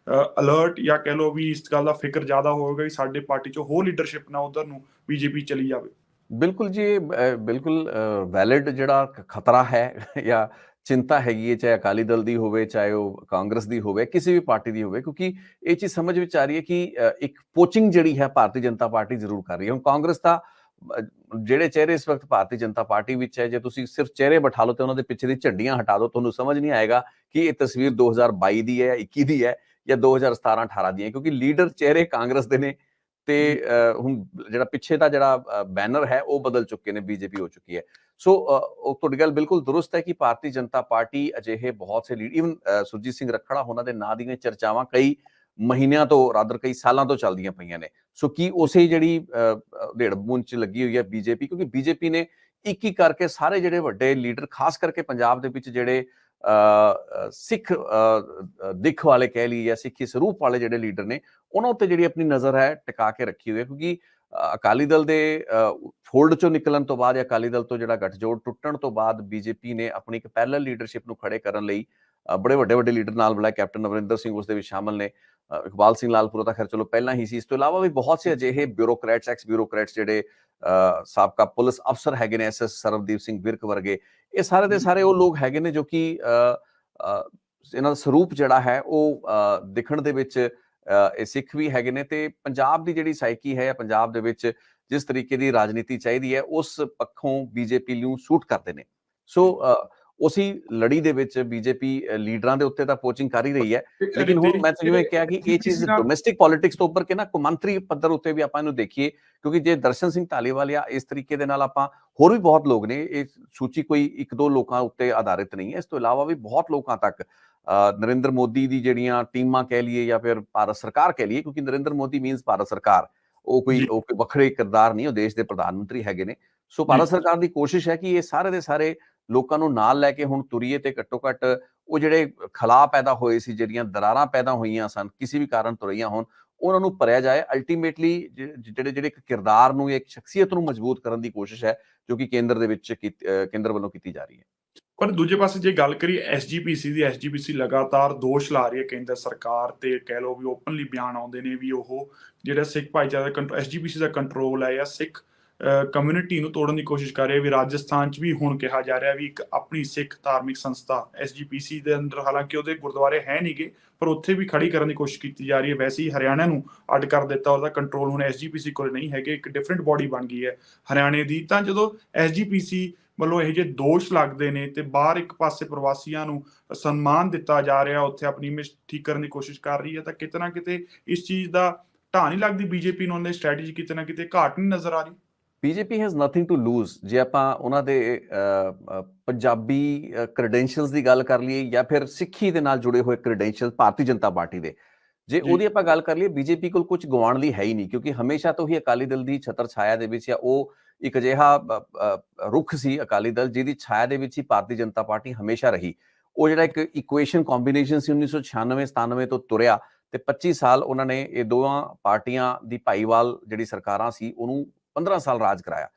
Speaker 2: ਅਲਰਟ ਜਾਂ ਕਹਿ ਲਓ ਵੀ ਇਸ ਗੱਲ ਦਾ ਫਿਕਰ ਜ਼ਿਆਦਾ ਹੋਵੇਗਾ ਵੀ ਸਾਡੇ ਪਾਰਟੀ ਚੋਂ ਹੋਰ ਲੀਡਰਸ਼ਿਪ ਨਾ ਉਧਰ ਨੂੰ ਬੀਜੇਪੀ ਚਲੀ ਜਾਵੇ?
Speaker 1: ਬਿਲਕੁਲ ਜੀ, ਬਿਲਕੁਲ ਵੈਲਿਡ ਜਿਹੜਾ ਖਤਰਾ ਹੈ ਜਾਂ ਚਿੰਤਾ ਹੈਗੀ ਹੈ, ਚਾਹੇ ਅਕਾਲੀ ਦਲ ਦੀ ਹੋਵੇ, ਚਾਹੇ ਉਹ ਕਾਂਗਰਸ ਦੀ ਹੋਵੇ, ਕਿਸੇ ਵੀ ਪਾਰਟੀ ਦੀ ਹੋਵੇ, ਕਿਉਂਕਿ ਇਹ ਚੀਜ਼ ਸਮਝ ਵਿੱਚ ਆ ਰਹੀ ਹੈ ਕਿ ਇੱਕ ਪੋਚਿੰਗ ਜਿਹੜੀ ਹੈ ਭਾਰਤੀ ਜਨਤਾ ਪਾਰਟੀ ਜ਼ਰੂਰ ਕਰ ਰਹੀ ਹੈ। ਹੁਣ ਕਾਂਗਰਸ ਦਾ ਜਿਹੜੇ ਚਿਹਰੇ ਇਸ ਵਕਤ ਭਾਰਤੀ ਜਨਤਾ ਪਾਰਟੀ ਵਿੱਚ ਹੈ, ਜੇ ਤੁਸੀਂ ਸਿਰਫ ਚਿਹਰੇ ਬਿਠਾ ਲਓ ਤੇ ਉਹਨਾਂ ਦੇ ਪਿੱਛੇ ਦੀ ਝੰਡੀਆਂ ਹਟਾ ਦਿਓ, ਤੁਹਾਨੂੰ ਸਮਝ ਨਹੀਂ ਆਏਗਾ ਕਿ ਇਹ ਤਸਵੀਰ 2022 ਦੀ ਹੈ, 21 ਦੀ ਹੈ ਜਾਂ 2017-18 ਦੀ ਹੈ, ਕਿਉਂਕਿ ਲੀਡਰ ਚਿਹਰੇ ਕਾਂਗਰਸ ਦੇ ਨੇ ਤੇ ਹੁਣ ਜਿਹੜਾ ਪਿੱਛੇ ਦਾ ਜਿਹੜਾ ਬੈਨਰ ਹੈ ਉਹ ਬਦਲ ਚੁੱਕੇ ਨੇ, ਬੀਜੇਪੀ ਹੋ ਚੁੱਕੀ ਹੈ। ਸੋ ਉਹ ਤੁਹਾਡੀ ਗੱਲ ਬਿਲਕੁਲ ਦਰੁਸਤ ਹੈ ਕਿ ਭਾਰਤੀ ਜਨਤਾ ਪਾਰਟੀ ਅਜਿਹੇ ਬਹੁਤ ਸੇ ਲੀਡ, ਈਵਨ ਸੁਰਜੀਤ ਸਿੰਘ ਰੱਖੜਾ ਉਹਨਾਂ ਦੇ ਨਾਂ ਦੀਆਂ ਚਰਚਾਵਾਂ ਕਈ ਮਹੀਨਿਆਂ ਤੋਂ, ਰਾਦਰ ਕਈ ਸਾਲਾਂ ਤੋਂ ਚੱਲਦੀਆਂ ਪਈਆਂ ਨੇ। ਸੋ ਕੀ ਉਸੇ ਜਿਹੜੀ ਢੇੜ ਬੂੰਦ ਚ ਲੱਗੀ ਹੋਈ ਹੈ ਬੀਜੇਪੀ, ਕਿਉਂਕਿ ਬੀਜੇਪੀ ਨੇ ਇੱਕ ਇੱਕ ਕਰਕੇ ਸਾਰੇ ਜਿਹੜੇ ਵੱਡੇ ਲੀਡਰ, ਖਾਸ ਕਰਕੇ ਪੰਜਾਬ ਦੇ ਵਿੱਚ ਜਿਹੜੇ ਸਿੱਖ ਦਿੱਖ ਵਾਲੇ ਕਹਿ ਲਈਏ ਜਾਂ ਸਿੱਖੀ ਸਰੂਪ ਵਾਲੇ ਜਿਹੜੇ ਲੀਡਰ ਨੇ, ਉਹਨਾਂ ਉੱਤੇ ਜਿਹੜੀ ਆਪਣੀ ਨਜ਼ਰ ਹੈ ਟਿਕਾ ਕੇ ਰੱਖੀ ਹੋਈ ਹੈ। ਕਿਉਂਕਿ ਅਕਾਲੀ ਦਲ ਦੇ ਫੋਲਡ ਚੋਂ ਨਿਕਲਣ ਤੋਂ ਬਾਅਦ ਜਾਂ ਅਕਾਲੀ ਦਲ ਤੋਂ ਜਿਹੜਾ ਗੱਠਜੋੜ ਟੁੱਟਣ ਤੋਂ ਬਾਅਦ ਬੀਜੇਪੀ ਨੇ ਆਪਣੀ ਇੱਕ ਪੈਰਲਲ ਲੀਡਰਸ਼ਿਪ ਨੂੰ ਖੜੇ ਕਰਨ ਲਈ ਬੜੇ ਵੱਡੇ ਲੀਡਰ ਨਾਲ ਬੁਲਾਏ। ਕੈਪਟਨ ਅਮਰਿੰਦਰ ਸਿੰਘ ਉਸ ਦੇ ਵਿੱਚ ਸ਼ਾਮਲ ਨੇ, ਇਕਬਾਲ ਸਿੰਘ ਲਾਲਪੁਰਾ ਤਾਂ ਖੈਰ ਚਲੋ ਪਹਿਲਾਂ ਹੀ ਸੀ। ਇਸ ਤੋਂ ਇਲਾਵਾ ਵੀ ਬਹੁਤ ਸੇ ਅਜਿਹੇ ਬਿਊਰੋਕਰੈਟਸ, ਐਕਸ ਬਿਊਰੋਕਰੈਟਸ ਜਿਹੜੇ ਸਾਬਕਾ ਪੁਲਿਸ ਅਫਸਰ ਹੈਗੇ ਨੇ, SS ਸਰਬਦੀਪ ਸਿੰਘ ਵਿਰਕ ਵਰਗੇ, ਇਹ ਸਾਰੇ ਦੇ ਸਾਰੇ ਉਹ ਲੋਕ ਹੈਗੇ ਨੇ ਜੋ ਕਿ ਇਹਨਾਂ ਦਾ ਸਰੂਪ ਜਿਹੜਾ ਹੈ ਉਹ ਦਿਖਣ ਦੇ ਵਿੱਚ ਇਹ ਸਿੱਖ ਵੀ ਹੈਗੇ ਨੇ ਤੇ ਪੰਜਾਬ ਦੀ ਜਿਹੜੀ ਸਾਈਕੀ ਹੈ, ਪੰਜਾਬ ਦੇ ਵਿੱਚ ਜਿਸ ਤਰੀਕੇ ਦੀ ਰਾਜਨੀਤੀ ਚਾਹੀਦੀ ਹੈ ਉਸ ਪੱਖੋਂ ਬੀਜੇਪੀ ਨੂੰ ਸੂਟ ਕਰਦੇ ਨੇ। ਸੋ ਉਸੇ ਲੜੀ ਦੇ ਵਿੱਚ ਬੀਜੇਪੀ ਲੀਡਰਾਂ ਦੇ ਉੱਤੇ ਤਾਂ ਪੋਚਿੰਗ ਕਰ ਹੀ ਰਹੀ ਹੈ, ਲੇਕਿਨ ਹੁਣ ਮੈਂ ਜਿਵੇਂ ਕਿਹਾ ਕਿ ਇਹ ਚੀਜ਼ ਡੋਮੈਸਟਿਕ ਪੋਲਿਟਿਕਸ ਤੋਂ ਉੱਪਰ ਕੇ ਨਾ ਕੌਮਾਂਤਰੀ ਪੱਧਰ ਉੱਤੇ ਵੀ ਆਪਾਂ ਇਹਨੂੰ ਦੇਖੀਏ, ਕਿਉਂਕਿ ਜੇ ਦਰਸ਼ਨ ਸਿੰਘ ਧਾਲੀਵਾਲ ਜਾਂ ਇਸ ਤਰੀਕੇ ਦੇ ਨਾਲ ਆਪਾਂ, ਹੋਰ ਵੀ ਬਹੁਤ ਲੋਕ ਨੇ, ਇਹ ਸੂਚੀ ਕੋਈ ਇੱਕ ਦੋ ਲੋਕਾਂ ਉੱਤੇ ਆਧਾਰਿਤ ਨਹੀਂ ਹੈ, ਇਸ ਤੋਂ ਇਲਾਵਾ ਵੀ ਬਹੁਤ ਲੋਕਾਂ ਤੱਕ ਨਰਿੰਦਰ ਮੋਦੀ ਦੀ ਜਿਹੜੀਆਂ ਟੀਮਾਂ ਕਹਿ ਲਈਏ ਜਾਂ ਫਿਰ ਭਾਰਤ ਸਰਕਾਰ ਕਹਿ ਲਈਏ, ਕਿਉਂਕਿ ਨਰਿੰਦਰ ਮੋਦੀ ਮੀਨਸ ਭਾਰਤ ਸਰਕਾਰ, ਉਹ ਕੋਈ ਵੱਖਰੇ ਕਿਰਦਾਰ ਨਹੀਂ, ਉਹ ਦੇਸ਼ ਦੇ ਪ੍ਰਧਾਨ ਮੰਤਰੀ ਹੈਗੇ ਨੇ। ਸੋ ਭਾਰਤ ਸਰਕਾਰ ਦੀ ਕੋਸ਼ਿਸ਼ ਹੈ ਕਿ ਇਹ ਸਾਰੇ ਦੇ ਸਾਰੇ ਲੋਕਾਂ ਨੂੰ ਨਾਲ ਲੈ ਕੇ ਹੁਣ ਤੁਰੀਏ ਤੇ ਘੱਟੋ ਘੱਟ ਉਹ ਜਿਹੜੇ ਖਲਾਅ ਪੈਦਾ ਹੋਏ ਸੀ, ਜਿਹੜੀਆਂ ਦਰਾਰਾਂ ਪੈਦਾ ਹੋਈਆਂ ਸਨ ਕਿਸੇ ਵੀ ਕਾਰਨ ਤੋਂ ਰਹੀਆਂ ਹੋਣ, ਉਹਨਾਂ ਨੂੰ ਭਰਿਆ ਜਾਏ। ਅਲਟੀਮੇਟਲੀ ਜਿਹੜੇ ਇੱਕ ਕਿਰਦਾਰ ਨੂੰ, ਇੱਕ ਸ਼ਖਸੀਅਤ ਨੂੰ ਮਜ਼ਬੂਤ ਕਰਨ ਦੀ ਕੋਸ਼ਿਸ਼ ਹੈ ਜੋ ਕਿ ਕੇਂਦਰ ਦੇ ਵਿੱਚ ਕੇਂਦਰ ਵੱਲੋਂ ਕੀਤੀ ਜਾ ਰਹੀ ਹੈ।
Speaker 2: ਪਰ ਦੂਜੇ ਪਾਸੇ ਜੇ ਗੱਲ ਕਰੀਏ ਐਸਜੀਪੀਸੀ ਦੀ, ਐਸਜੀਪੀਸੀ ਲਗਾਤਾਰ ਦੋਸ਼ ਲਾ ਰਹੀ ਹੈ ਕੇਂਦਰ ਸਰਕਾਰ ਤੇ, ਕਹਿ ਲਓ ਵੀ ਓਪਨਲੀ ਬਿਆਨ ਆਉਂਦੇ ਨੇ ਵੀ ਉਹ ਜਿਹੜਾ ਸਿੱਖ ਭਾਈਚਾਰਾ, ਐਸਜੀਪੀਸੀ ਦਾ ਕੰਟਰੋਲ ਹੈ ਜਾਂ ਸਿੱਖ ਕਮਿਊਨਿਟੀ ਨੂੰ ਤੋੜਨ ਦੀ ਕੋਸ਼ਿਸ਼ ਕਰ ਰਹੀ ਹੈ। ਵੀ ਰਾਜਸਥਾਨ 'ਚ ਵੀ ਹੁਣ ਕਿਹਾ ਜਾ ਰਿਹਾ ਵੀ ਇੱਕ ਆਪਣੀ ਸਿੱਖ ਧਾਰਮਿਕ ਸੰਸਥਾ ਐਸਜੀਪੀਸੀ ਦੇ ਅੰਦਰ, ਹਾਲਾਂਕਿ ਉਹਦੇ ਗੁਰਦੁਆਰੇ ਹੈ ਨਹੀਂਗੇ, ਪਰ ਉੱਥੇ ਵੀ ਖੜੀ ਕਰਨ ਦੀ ਕੋਸ਼ਿਸ਼ ਕੀਤੀ ਜਾ ਰਹੀ ਹੈ। ਵੈਸੇ ਹੀ ਹਰਿਆਣਾ ਨੂੰ ਅੱਡ ਕਰ ਦਿੱਤਾ, ਉਹਦਾ ਕੰਟਰੋਲ ਹੁਣ ਐਸਜੀਪੀਸੀ ਕੋਲ ਨਹੀਂ ਹੈਗੇ, ਇੱਕ ਡਿਫਰੈਂਟ ਬੋਡੀ ਬਣ ਗਈ ਹੈ ਹਰਿਆਣੇ ਦੀ। ਤਾਂ ਜਦੋਂ ਐਸਜੀਪੀਸੀ ਵੱਲੋਂ ਇਹੋ ਜਿਹੇ ਦੋਸ਼ ਲੱਗਦੇ ਨੇ ਤੇ ਬਾਹਰ ਇੱਕ ਪਾਸੇ ਪ੍ਰਵਾਸੀਆਂ ਨੂੰ ਸਨਮਾਨ ਦਿੱਤਾ ਜਾ ਰਿਹਾ, ਉੱਥੇ ਆਪਣੀ ਇਮੇਜ ਠੀਕ ਕਰਨ ਦੀ ਕੋਸ਼ਿਸ਼ ਕਰ ਰਹੀ ਹੈ, ਤਾਂ ਕਿਤੇ ਨਾ ਕਿਤੇ ਇਸ ਚੀਜ਼ ਦਾ ਢਾਹ ਨਹੀਂ ਲੱਗਦੀ ਬੀਜੇਪੀ ਨੂੰ, ਉਹਨਾਂ ਦੀ ਸਟ੍ਰੈਟਜੀ ਕਿਤੇ ਨਾ ਕਿਤੇ ਘਾਟ ਨਹੀਂ ਨਜ਼ਰ ਆ ਰਹੀ?
Speaker 1: BJP has nothing to lose. ਜੇ ਆਪਾਂ ਉਹਨਾਂ ਦੇ ਪੰਜਾਬੀ ਕ੍ਰੈਡੈਂਸ਼ੀਅਲਸ ਦੀ ਗੱਲ ਕਰ ਲਈਏ ਜਾਂ ਫਿਰ ਸਿੱਖੀ ਦੇ ਨਾਲ ਜੁੜੇ ਹੋਏ ਕ੍ਰੈਡੈਂਸ਼ੀਅਲ ਭਾਰਤੀ ਜਨਤਾ ਪਾਰਟੀ ਦੇ, ਜੇ
Speaker 2: ਜੀ
Speaker 1: ਉਹਦੀ ਆਪਾਂ ਗੱਲ ਕਰ ਲਈਏ, ਬੀਜੇਪੀ ਕੋਲ ਕੁਝ ਗਵਾਉਣ ਲਈ ਹੈ ਹੀ ਨਹੀਂ, ਕਿਉਂਕਿ ਹਮੇਸ਼ਾ ਤੋਂ ਹੀ ਅਕਾਲੀ ਦਲ ਦੀ ਛਤਰ ਛਾਇਆ ਦੇ ਵਿੱਚ, ਜਾਂ ਉਹ ਇੱਕ ਅਜਿਹਾ ਰੁੱਖ ਸੀ ਅਕਾਲੀ ਦਲ ਜਿਹਦੀ ਛਾਇਆ ਦੇ ਵਿੱਚ ਹੀ ਭਾਰਤੀ ਜਨਤਾ ਪਾਰਟੀ ਹਮੇਸ਼ਾ ਰਹੀ। ਉਹ ਜਿਹੜਾ ਇੱਕ ਇਕੁਏਸ਼ਨ ਕੰਬੀਨੇਸ਼ਨ ਸੀ 1996-97 ਤੋਂ ਤੁਰਿਆ, ਤੇ 25 ਸਾਲ ਉਹਨਾਂ ਨੇ ਇਹ ਦੋਵਾਂ ਪਾਰਟੀਆਂ ਦੀ ਭਾਈਵਾਲ ਜਿਹੜੀ ਸਰਕਾਰਾਂ ਸੀ ਉਹਨੂੰ 15 ਸਾਲ ਰਾਜ ਕਰਾਇਆ।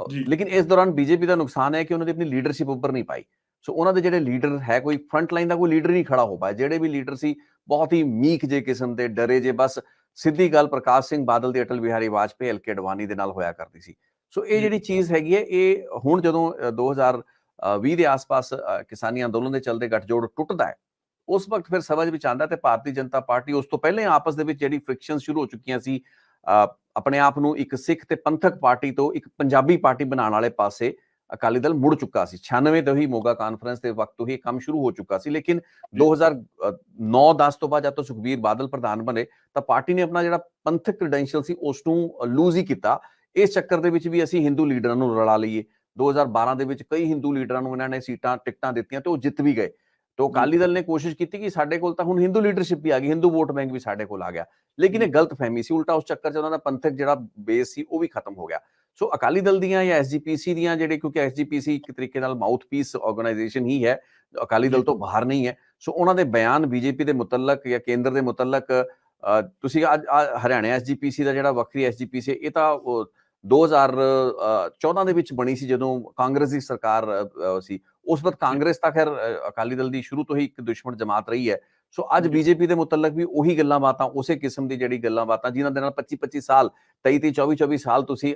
Speaker 2: ਜੀ
Speaker 1: ਲੇਕਿਨ ਇਸ ਦੌਰਾਨ ਬੀਜੇਪੀ ਦਾ ਨੁਕਸਾਨ ਹੈ ਕਿ ਉਹਨਾਂ ਦੀ ਆਪਣੀ ਲੀਡਰਸ਼ਿਪ ਉੱਪਰ ਨਹੀਂ ਪਾਈ। ਸੋ ਉਹਨਾਂ ਦੇ ਜਿਹੜੇ ਲੀਡਰ ਹੈ, ਕੋਈ ਫਰੰਟ ਲਾਈਨ ਦਾ ਕੋਈ ਲੀਡਰ ਨਹੀਂ ਖੜਾ ਹੋ ਪਾਇਆ। ਜਿਹੜੇ ਵੀ ਲੀਡਰ ਸੀ ਬਹੁਤ ਹੀ ਮੀਕ ਜੇ ਕਿਸਮ ਦੇ, ਡਰੇ ਜੇ, ਬਸ ਸਿੱਧੀ ਗੱਲ ਪ੍ਰਕਾਸ਼ ਸਿੰਘ ਬਾਦਲ ਦੀ, ਅਟਲ ਬਿਹਾਰੀ ਵਾਜਪੇਈ, ਐਲਕੇ ਅਡਵਾਨੀ ਦੇ ਨਾਲ ਹੋਇਆ ਕਰਦੀ ਸੀ। ਸੋ ਇਹ
Speaker 2: ਜੀ
Speaker 1: ਜਿਹੜੀ ਚੀਜ਼ ਹੈਗੀ ਹੈ, ਇਹ ਹੁਣ ਜਦੋਂ 2020 ਦੇ ਆਸ-ਪਾਸ ਕਿਸਾਨੀ ਅੰਦੋਲਨ ਦੇ ਚੱਲਦੇ ਗੱਠਜੋੜ ਟੁੱਟਦਾ ਹੈ, ਉਸ ਵਕਤ ਫਿਰ ਸਮਝ ਵਿੱਚ ਆਉਂਦਾ, ਤੇ ਭਾਰਤੀ ਜਨਤਾ ਪਾਰਟੀ ਉਸ ਤੋਂ ਪਹਿਲਾਂ ਆਪਸ ਦੇ ਵਿੱਚ ਜਿਹੜੀ ਫ੍ਰਿਕਸ਼ਨ ਸ਼ੁਰੂ ਹੋ ਚੁੱਕੀਆਂ ਸੀ, ਆਪਣੇ ਆਪ ਨੂੰ ਇੱਕ ਸਿੱਖ ਤੇ ਪੰਥਕ ਪਾਰਟੀ ਤੋਂ ਇੱਕ ਪੰਜਾਬੀ ਪਾਰਟੀ ਬਣਾਉਣ ਵਾਲੇ ਪਾਸੇ ਅਕਾਲੀ ਦਲ ਮੁੜ ਚੁੱਕਾ ਸੀ। 96 ਤੋਂ ਹੀ ਮੋਗਾ ਕਾਨਫਰੰਸ ਦੇ ਵਕਤ ਤੋਂ ਹੀ ਕੰਮ ਸ਼ੁਰੂ ਹੋ ਚੁੱਕਾ ਸੀ। ਲੇਕਿਨ 2009-10 ਤੋਂ ਬਾਅਦ, ਜਦ ਤੋਂ ਸੁਖਬੀਰ ਬਾਦਲ ਪ੍ਰਧਾਨ ਬਣੇ, ਤਾਂ ਪਾਰਟੀ ਨੇ ਆਪਣਾ ਜਿਹੜਾ ਪੰਥਕ ਕ੍ਰੈਡੈਂਸ਼ੀਅਲ ਸੀ ਉਸ ਨੂੰ ਲੂਜ਼ ਹੀ ਕੀਤਾ। ਇਸ ਚੱਕਰ ਦੇ ਵਿੱਚ ਵੀ ਅਸੀਂ ਹਿੰਦੂ ਲੀਡਰਾਂ ਨੂੰ ਰਲਾ ਲਈਏ। 2012 ਦੇ ਵਿੱਚ ਕਈ ਹਿੰਦੂ ਲੀਡਰਾਂ ਨੂੰ ਇਹਨਾਂ ਨੇ ਟਿਕਟਾਂ ਦਿੱਤੀਆਂ ਤੇ ਉਹ ਜਿੱਤ ਵੀ ਗਏ। तो अकाली दल ने कोशिश की कि साडे कोल तां हुण हिंदू लीडरशिप भी आ गई, हिंदू वोट बैंक भी साडे कोल आ गया, लेकिन एक गलत फहमी सी, उल्टा उस चक्कर च उन्हां दा पंथक जिहड़ा बेस सी वो भी खत्म हो गया। सो अकाली दल दीयां या एसजीपीसी दीयां जिहड़े, क्योंकि एसजीपीसी एक तरीके नाल माउथ पीस ऑर्गेनाइजेशन ही है, अकाली दल तो बाहर नहीं है। सो उन्हां दे बयान बीजेपी दे मुतलक या केंद्र दे मुतलक, तुसीं हरियाणा एसजीपीसी दा जिहड़ा वक्री एसजीपीसी, इह तां 2014 ਦੇ ਵਿੱਚ ਬਣੀ ਸੀ ਜਦੋਂ ਕਾਂਗਰਸ ਦੀ ਸਰਕਾਰ ਸੀ। ਉਸ ਵਕਤ ਕਾਂਗਰਸ ਤਾਂ ਖੈਰ ਅਕਾਲੀ ਦਲ ਦੀ ਸ਼ੁਰੂ ਤੋਂ ਹੀ ਇੱਕ ਦੁਸ਼ਮਣ ਜਮਾਤ ਰਹੀ ਹੈ। ਸੋ ਅੱਜ ਬੀਜੇਪੀ ਦੇ ਮੁਤਲਕ ਵੀ ਉਹੀ ਗੱਲਾਂ ਬਾਤਾਂ, ਉਸੇ ਕਿਸਮ ਦੀ ਜਿਹੜੀ ਗੱਲਾਂ ਬਾਤਾਂ ਜਿਨ੍ਹਾਂ ਦੇ ਨਾਲ 25-25 ਸਾਲ, 23-23, 24-24 ਸਾਲ ਤੁਸੀਂ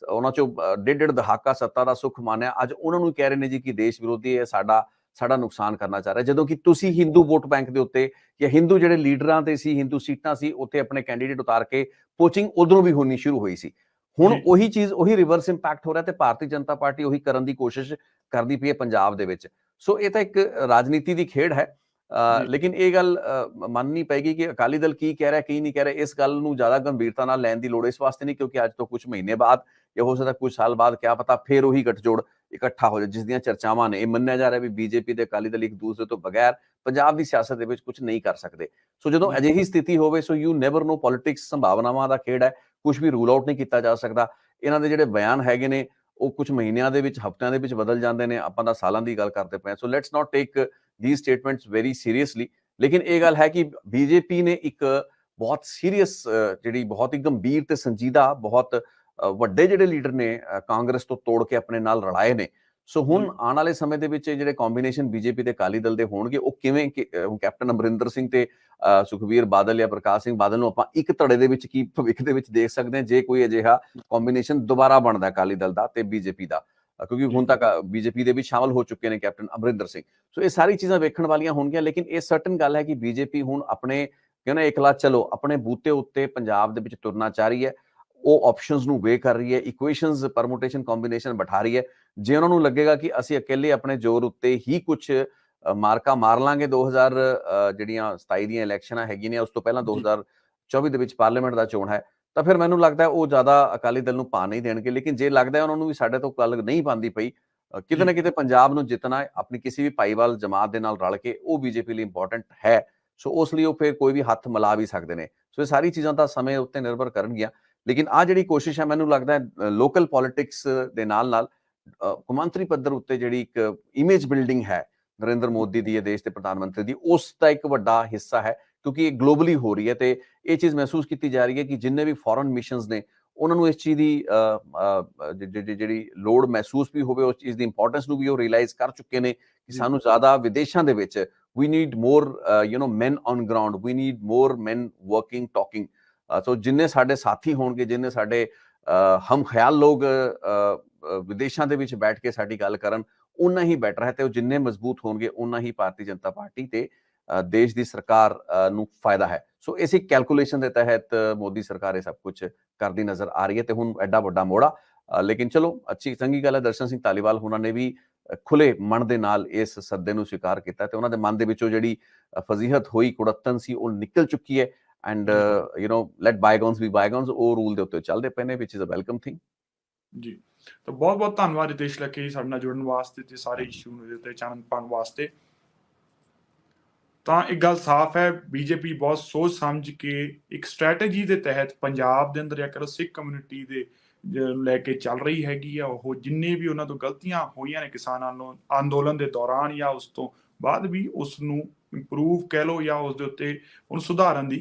Speaker 1: ਉਹਨਾਂ ਚੋਂ ਡੇਢ ਦਹਾਕਾ ਸੱਤਾ ਦਾ ਸੁੱਖ ਮਾਣਿਆ, ਅੱਜ ਉਹਨਾਂ ਨੂੰ ਕਹਿ ਰਹੇ ਨੇ ਜੀ ਕਿ ਦੇਸ਼ ਵਿਰੋਧੀ ਹੈ, ਸਾਡਾ ਨੁਕਸਾਨ ਕਰਨਾ ਚਾਹ ਰਿਹਾ, ਜਦੋਂ ਕਿ ਤੁਸੀਂ ਹਿੰਦੂ ਵੋਟ ਬੈਂਕ ਦੇ ਉੱਤੇ ਜਾਂ ਹਿੰਦੂ ਜਿਹੜੇ ਲੀਡਰਾਂ ਤੇ ਸੀ, ਹਿੰਦੂ ਸੀਟਾਂ ਸੀ, ਉੱਥੇ ਆਪਣੇ ਕੈਂਡੀਡੇਟ ਉਤਾਰ ਕੇ ਪੋਚਿੰਗ ਉਧਰੋਂ ਵੀ ਹੋਣੀ ਸ਼ੁਰੂ ਹੋਈ ਸੀ। ਹੁਣ ਉਹੀ ਚੀਜ਼, ਉਹੀ ਰਿਵਰਸ ਇੰਪੈਕਟ ਹੋ ਰਿਹਾ, ਤੇ ਭਾਰਤੀ ਜਨਤਾ ਪਾਰਟੀ ਉਹੀ ਕਰਨ ਦੀ ਕੋਸ਼ਿਸ਼ ਕਰਦੀ ਪਈ ਹੈ ਪੰਜਾਬ ਦੇ ਵਿੱਚ। ਸੋ ਇਹ ਤਾਂ ਇੱਕ ਰਾਜਨੀਤੀ ਦੀ ਖੇਡ ਹੈ, ਲੇਕਿਨ ਇਹ ਗੱਲ ਮੰਨਣੀ ਪਏਗੀ ਕਿ ਅਕਾਲੀ ਦਲ ਕੀ ਕਹਿ ਰਿਹਾ, ਕੀ ਨਹੀਂ ਕਹਿ ਰਿਹਾ। ਇਸ ਗੱਲ ਨੂੰ ਜ਼ਿਆਦਾ ਗੰਭੀਰਤਾ ਨਾਲ ਲੈਣ ਦੀ ਲੋੜ ਇਸ ਵਾਸਤੇ ਨਹੀਂ, ਕਿਉਂਕਿ ਅੱਜ ਤੋਂ ਕੁਝ ਮਹੀਨੇ ਬਾਅਦ ਜਾਂ ਹੋ ਸਕਦਾ ਕੁਝ ਸਾਲ ਬਾਅਦ, ਕਿਆ ਪਤਾ ਫਿਰ ਉਹੀ ਗੱਠਜੋੜ ਇਕੱਠਾ ਹੋ ਜਾਏ, ਜਿਸ ਦੀਆਂ ਚਰਚਾਵਾਂ ਨੇ। ਇਹ ਮੰਨਿਆ ਜਾ ਰਿਹਾ ਵੀ ਬੀਜੇਪੀ ਤੇ ਅਕਾਲੀ ਦਲ ਇੱਕ ਦੂਸਰੇ ਤੋਂ ਬਗੈਰ ਪੰਜਾਬ ਦੀ ਸਿਆਸਤ ਦੇ ਵਿੱਚ ਕੁਝ ਨਹੀਂ ਕਰ ਸਕਦੇ। ਸੋ ਜਦੋਂ ਅਜਿਹੀ ਸਥਿਤੀ ਹੋਵੇ, so you never know, politics ਸੰਭਾਵਨਾਵਾਂ ਦਾ ਖੇਡ ਹੈ, ਕੁਝ ਵੀ ਰੂਲ ਆਊਟ ਨਹੀਂ ਕੀਤਾ ਜਾ ਸਕਦਾ। ਇਹਨਾਂ ਦੇ ਜਿਹੜੇ ਬਿਆਨ ਹੈਗੇ ਨੇ ਉਹ ਕੁਝ ਮਹੀਨਿਆਂ ਦੇ ਵਿੱਚ, ਹਫ਼ਤਿਆਂ ਦੇ ਵਿੱਚ ਬਦਲ ਜਾਂਦੇ ਨੇ, ਆਪਾਂ ਤਾਂ ਸਾਲਾਂ ਦੀ ਗੱਲ ਕਰਦੇ ਪਏ। So let's not take these statements very seriously। ਲੇਕਿਨ ਇਹ ਗੱਲ ਹੈ ਕਿ ਬੀਜੇਪੀ ਨੇ ਇੱਕ ਬਹੁਤ ਸੀਰੀਅਸ, ਜਿਹੜੀ ਬਹੁਤ ਹੀ ਗੰਭੀਰ ਤੇ ਸੰਜੀਦਾ, ਬਹੁਤ ਵੱਡੇ ਜਿਹੜੇ ਲੀਡਰ ਨੇ ਕਾਂਗਰਸ ਤੋਂ ਤੋੜ ਕੇ ਆਪਣੇ ਨਾਲ ਰਲਾਏ ਨੇ। ਸੋ ਹੁਣ ਆਉਣ ਵਾਲੇ ਸਮੇਂ ਦੇ ਵਿੱਚ ਜਿਹੜੇ ਕੰਬੀਨੇਸ਼ਨ ਬੀਜੇਪੀ ਤੇ ਅਕਾਲੀ ਦਲ ਦੇ ਹੋਣਗੇ, ਉਹ ਕਿਵੇਂ, ਕੈਪਟਨ ਅਮਰਿੰਦਰ ਸਿੰਘ ਤੇ ਸੁਖਬੀਰ ਬਾਦਲ ਜਾਂ ਪ੍ਰਕਾਸ਼ ਸਿੰਘ ਬਾਦਲ ਨੂੰ ਆਪਾਂ ਇੱਕ ਧੜੇ ਦੇ ਵਿੱਚ ਕੀ ਭਵਿੱਖ ਦੇ ਵਿੱਚ ਦੇਖ ਸਕਦੇ ਹਾਂ, ਜੇ ਕੋਈ ਅਜਿਹਾ ਕੰਬੀਨੇਸ਼ਨ ਦੁਬਾਰਾ ਬਣਦਾ ਅਕਾਲੀ ਦਲ ਦਾ ਤੇ ਬੀਜੇਪੀ ਦਾ, ਕਿਉਂਕਿ ਹੁਣ ਤੱਕ ਬੀਜੇਪੀ ਦੇ ਵਿੱਚ ਸ਼ਾਮਲ ਹੋ ਚੁੱਕੇ ਨੇ ਕੈਪਟਨ ਅਮਰਿੰਦਰ ਸਿੰਘ। ਸੋ ਇਹ ਸਾਰੀ ਚੀਜ਼ਾਂ ਵੇਖਣ ਵਾਲੀਆਂ ਹੋਣਗੀਆਂ, ਲੇਕਿਨ ਇਹ ਸਰਟਨ ਗੱਲ ਹੈ ਕਿ ਬੀਜੇਪੀ ਹੁਣ ਆਪਣੇ ਕਹਿੰਦਾ ਇਕਲਾ ਚਲੋ ਆਪਣੇ ਬੂਤੇ ਉੱਤੇ ਪੰਜਾਬ ਦੇ ਵਿੱਚ ਤੁਰਨਾ ਚਾਹ ਰਹੀ ਹੈ। ਉਹ ਆਪਸ਼ਨਸ ਨੂੰ ਵੇ ਕਰ ਰਹੀ ਹੈ, ਇਕੁਏਸ਼ਨਸ, ਪਰਮੂਟੇਸ਼ਨ, ਕੰਬੀਨੇਸ਼ਨ ਬਿਠਾ ਰਹੀ ਹੈ। ਜੇ ਉਹਨਾਂ ਨੂੰ ਲੱਗੇਗਾ ਕਿ ਅਸੀਂ ਇਕੱਲੇ ਆਪਣੇ ਜ਼ੋਰ ਉੱਤੇ ਹੀ ਕੁਝ ਮਾਰਕਾ ਮਾਰ ਲਾਂਗੇ, 2027 ਦੀਆਂ ਇਲੈਕਸ਼ਨਾਂ ਹੈਗੀਆਂ ਨੇ, ਉਸ ਤੋਂ ਪਹਿਲਾਂ 2024 ਦੇ ਵਿੱਚ ਪਾਰਲੀਮੈਂਟ ਦਾ ਚੋਣ ਹੈ, ਤਾਂ ਫਿਰ ਮੈਨੂੰ ਲੱਗਦਾ ਉਹ ਜ਼ਿਆਦਾ ਅਕਾਲੀ ਦਲ ਨੂੰ ਪਾ ਨਹੀਂ ਦੇਣਗੇ। ਲੇਕਿਨ ਜੇ ਲੱਗਦਾ ਉਹਨਾਂ ਨੂੰ ਵੀ ਸਾਡੇ ਤੋਂ ਗੱਲ ਨਹੀਂ ਪਾਉਂਦੀ ਪਈ, ਕਿਤੇ ਨਾ ਕਿਤੇ ਪੰਜਾਬ ਨੂੰ ਜਿੱਤਣਾ ਆਪਣੀ ਕਿਸੇ ਵੀ ਭਾਈਵਾਲ ਜਮਾਤ ਦੇ ਨਾਲ ਰਲ ਕੇ, ਉਹ ਬੀਜੇਪੀ ਲਈ ਇੰਪੋਰਟੈਂਟ ਹੈ। ਸੋ ਉਸ ਲਈ ਉਹ ਫਿਰ ਕੋਈ ਵੀ ਹੱਥ ਮਿਲਾ ਵੀ ਸਕਦੇ ਨੇ। ਸੋ ਇਹ ਸਾਰੀ ਚੀਜ਼ਾਂ ਤਾਂ ਸਮੇਂ ਉੱਤੇ ਨਿਰਭਰ ਕਰਨਗੀਆਂ, ਲੇਕਿਨ ਆਹ ਜਿਹੜੀ ਕੋਸ਼ਿਸ਼ ਹੈ, ਮੈਨੂੰ ਲੱਗਦਾ ਲੋਕਲ ਪੋਲਿਟਿਕਸ ਦੇ ਨਾਲ ਕੌਮਾਂਤਰੀ ਪੱਧਰ ਉੱਤੇ ਜਿਹੜੀ ਇੱਕ ਇਮੇਜ ਬਿਲਡਿੰਗ ਹੈ ਨਰਿੰਦਰ ਮੋਦੀ ਦੀ, ਦੇਸ਼ ਦੇ ਪ੍ਰਧਾਨ ਮੰਤਰੀ ਦੀ, ਉਸ ਦਾ ਇੱਕ ਵੱਡਾ ਹਿੱਸਾ ਹੈ, ਕਿਉਂਕਿ ਇਹ ਗਲੋਬਲੀ ਹੋ ਰਹੀ ਹੈ। ਤੇ ਇਹ ਚੀਜ਼ ਮਹਿਸੂਸ ਕੀਤੀ ਜਾ ਰਹੀ ਹੈ ਕਿ ਜਿੰਨੇ ਵੀ ਫੋਰਨ ਮਿਸ਼ਨਸ ਨੇ, ਉਹਨਾਂ ਨੂੰ ਇਸ ਚੀਜ਼ ਦੀ ਜਿਹੜੀ ਲੋੜ ਮਹਿਸੂਸ ਵੀ ਹੋਵੇ, ਉਸ ਚੀਜ਼ ਦੀ ਇੰਪੋਰਟੈਂਸ ਨੂੰ ਵੀ ਉਹ ਰਿਅਲਾਈਜ਼ ਕਰ ਚੁੱਕੇ ਨੇ ਕਿ ਸਾਨੂੰ ਜ਼ਿਆਦਾ ਵਿਦੇਸ਼ਾਂ ਦੇ ਵਿੱਚ we need more men on ground, we need more men working, talking। ਸੋ ਜਿੰਨੇ ਸਾਡੇ ਸਾਥੀ ਹੋਣਗੇ, ਜਿੰਨੇ ਸਾਡੇ ਹਮ ਖਿਆਲ ਲੋਕ ਵਿਦੇਸ਼ਾਂ ਦੇ ਵਿੱਚ ਬੈਠ ਕੇ ਸਾਡੀ ਗੱਲ ਕਰਨ, ਉਨਾ ਹੀ ਬੈਟਰ ਹੈ। ਤੇ ਉਹ ਜਿੰਨੇ ਮਜ਼ਬੂਤ ਹੋਣਗੇ, ਉਨਾ ਹੀ ਭਾਰਤੀ ਜਨਤਾ ਪਾਰਟੀ ਤੇ ਦੇਸ਼ ਦੀ ਸਰਕਾਰ ਨੂੰ ਫਾਇਦਾ ਹੈ। ਸੋ ਇਸੇ ਕੈਲਕੂਲੇਸ਼ਨ ਦੇ ਤਹਿਤ ਮੋਦੀ ਸਰਕਾਰ ਇਹ ਸਭ ਕੁਝ ਕਰਦੀ ਨਜ਼ਰ ਆ ਰਹੀ ਹੈ, ਤੇ ਹੁਣ ਐਡਾ ਵੱਡਾ ਮੋੜਾ। ਲੇਕਿਨ ਚਲੋ, ਅੱਛੀ ਚੰਗੀ ਗੱਲ ਹੈ, ਦਰਸ਼ਨ ਸਿੰਘ ਧਾਲੀਵਾਲ ਉਹਨਾਂ ਨੇ ਵੀ ਖੁੱਲੇ ਮਨ ਦੇ ਨਾਲ ਇਸ ਸੱਦੇ ਨੂੰ ਸਵੀਕਾਰ ਕੀਤਾ, ਤੇ ਉਹਨਾਂ ਦੇ ਮਨ ਦੇ ਵਿੱਚੋਂ ਜਿਹੜੀ ਫਜ਼ੀਹਤ ਹੋਈ, ਕੁੜੱਤਨ ਸੀ, ਉਹ ਨਿਕਲ ਚੁੱਕੀ ਹੈ। ਐਂਡ ਲੈਟ ਬਾਈਗੌਨਸ ਬੀ ਬਾਈਗੌਨਸ, ਉਹ ਰੂਲ ਦੇ ਉੱਤੇ ਚੱਲਦੇ ਪਏ ਨੇ, ਵਿਚ ਇਜ਼ ਅ ਵੈਲਕਮ ਥਿੰਗ।
Speaker 2: ਜੀ। ਤਾਂ ਬਹੁਤ-ਬਹੁਤ ਧੰਨਵਾਦ ਰਿਤੇਸ਼ ਲੱਖੇ ਜੀ ਸਾਡੇ ਨਾਲ ਜੁੜਨ ਵਾਸਤੇ ਤੇ ਸਾਰੇ ਇਸ਼ੂ ਦੇ ਉੱਤੇ ਚਾਨਣ ਪਾਉਣ ਵਾਸਤੇ। ਤਾਂ ਇੱਕ ਗੱਲ ਸਾਫ਼ ਹੈ, ਬੀਜੇਪੀ ਬਹੁਤ ਸੋਚ ਸਮਝ ਕੇ ਇੱਕ ਸਟ੍ਰੈਟਜੀ ਦੇ ਤਹਿਤ ਪੰਜਾਬ ਦੇ ਅੰਦਰ ਜਾਂ ਕਹਿ ਲਓ ਸਿੱਖ ਕਮਿਊਨਿਟੀ ਦੇ ਲੈ ਕੇ ਚੱਲ ਰਹੀ ਹੈਗੀ ਆ। ਉਹ ਜਿੰਨੇ ਵੀ ਉਹਨਾਂ ਤੋਂ ਗਲਤੀਆਂ ਹੋਈਆਂ ਨੇ ਕਿਸਾਨਾਂ ਨੂੰ ਅੰਦੋਲਨ ਦੇ ਦੌਰਾਨ ਜਾਂ ਉਸ ਤੋਂ ਬਾਅਦ ਵੀ ਉਸ ਨੂੰ ਇੰਪਰੂਵ ਕਹਿ ਲਓ ਜਾਂ ਉਸ ਦੇ ਉੱਤੇ ਉਹਨੂੰ ਸੁਧਾਰਨ ਦੀ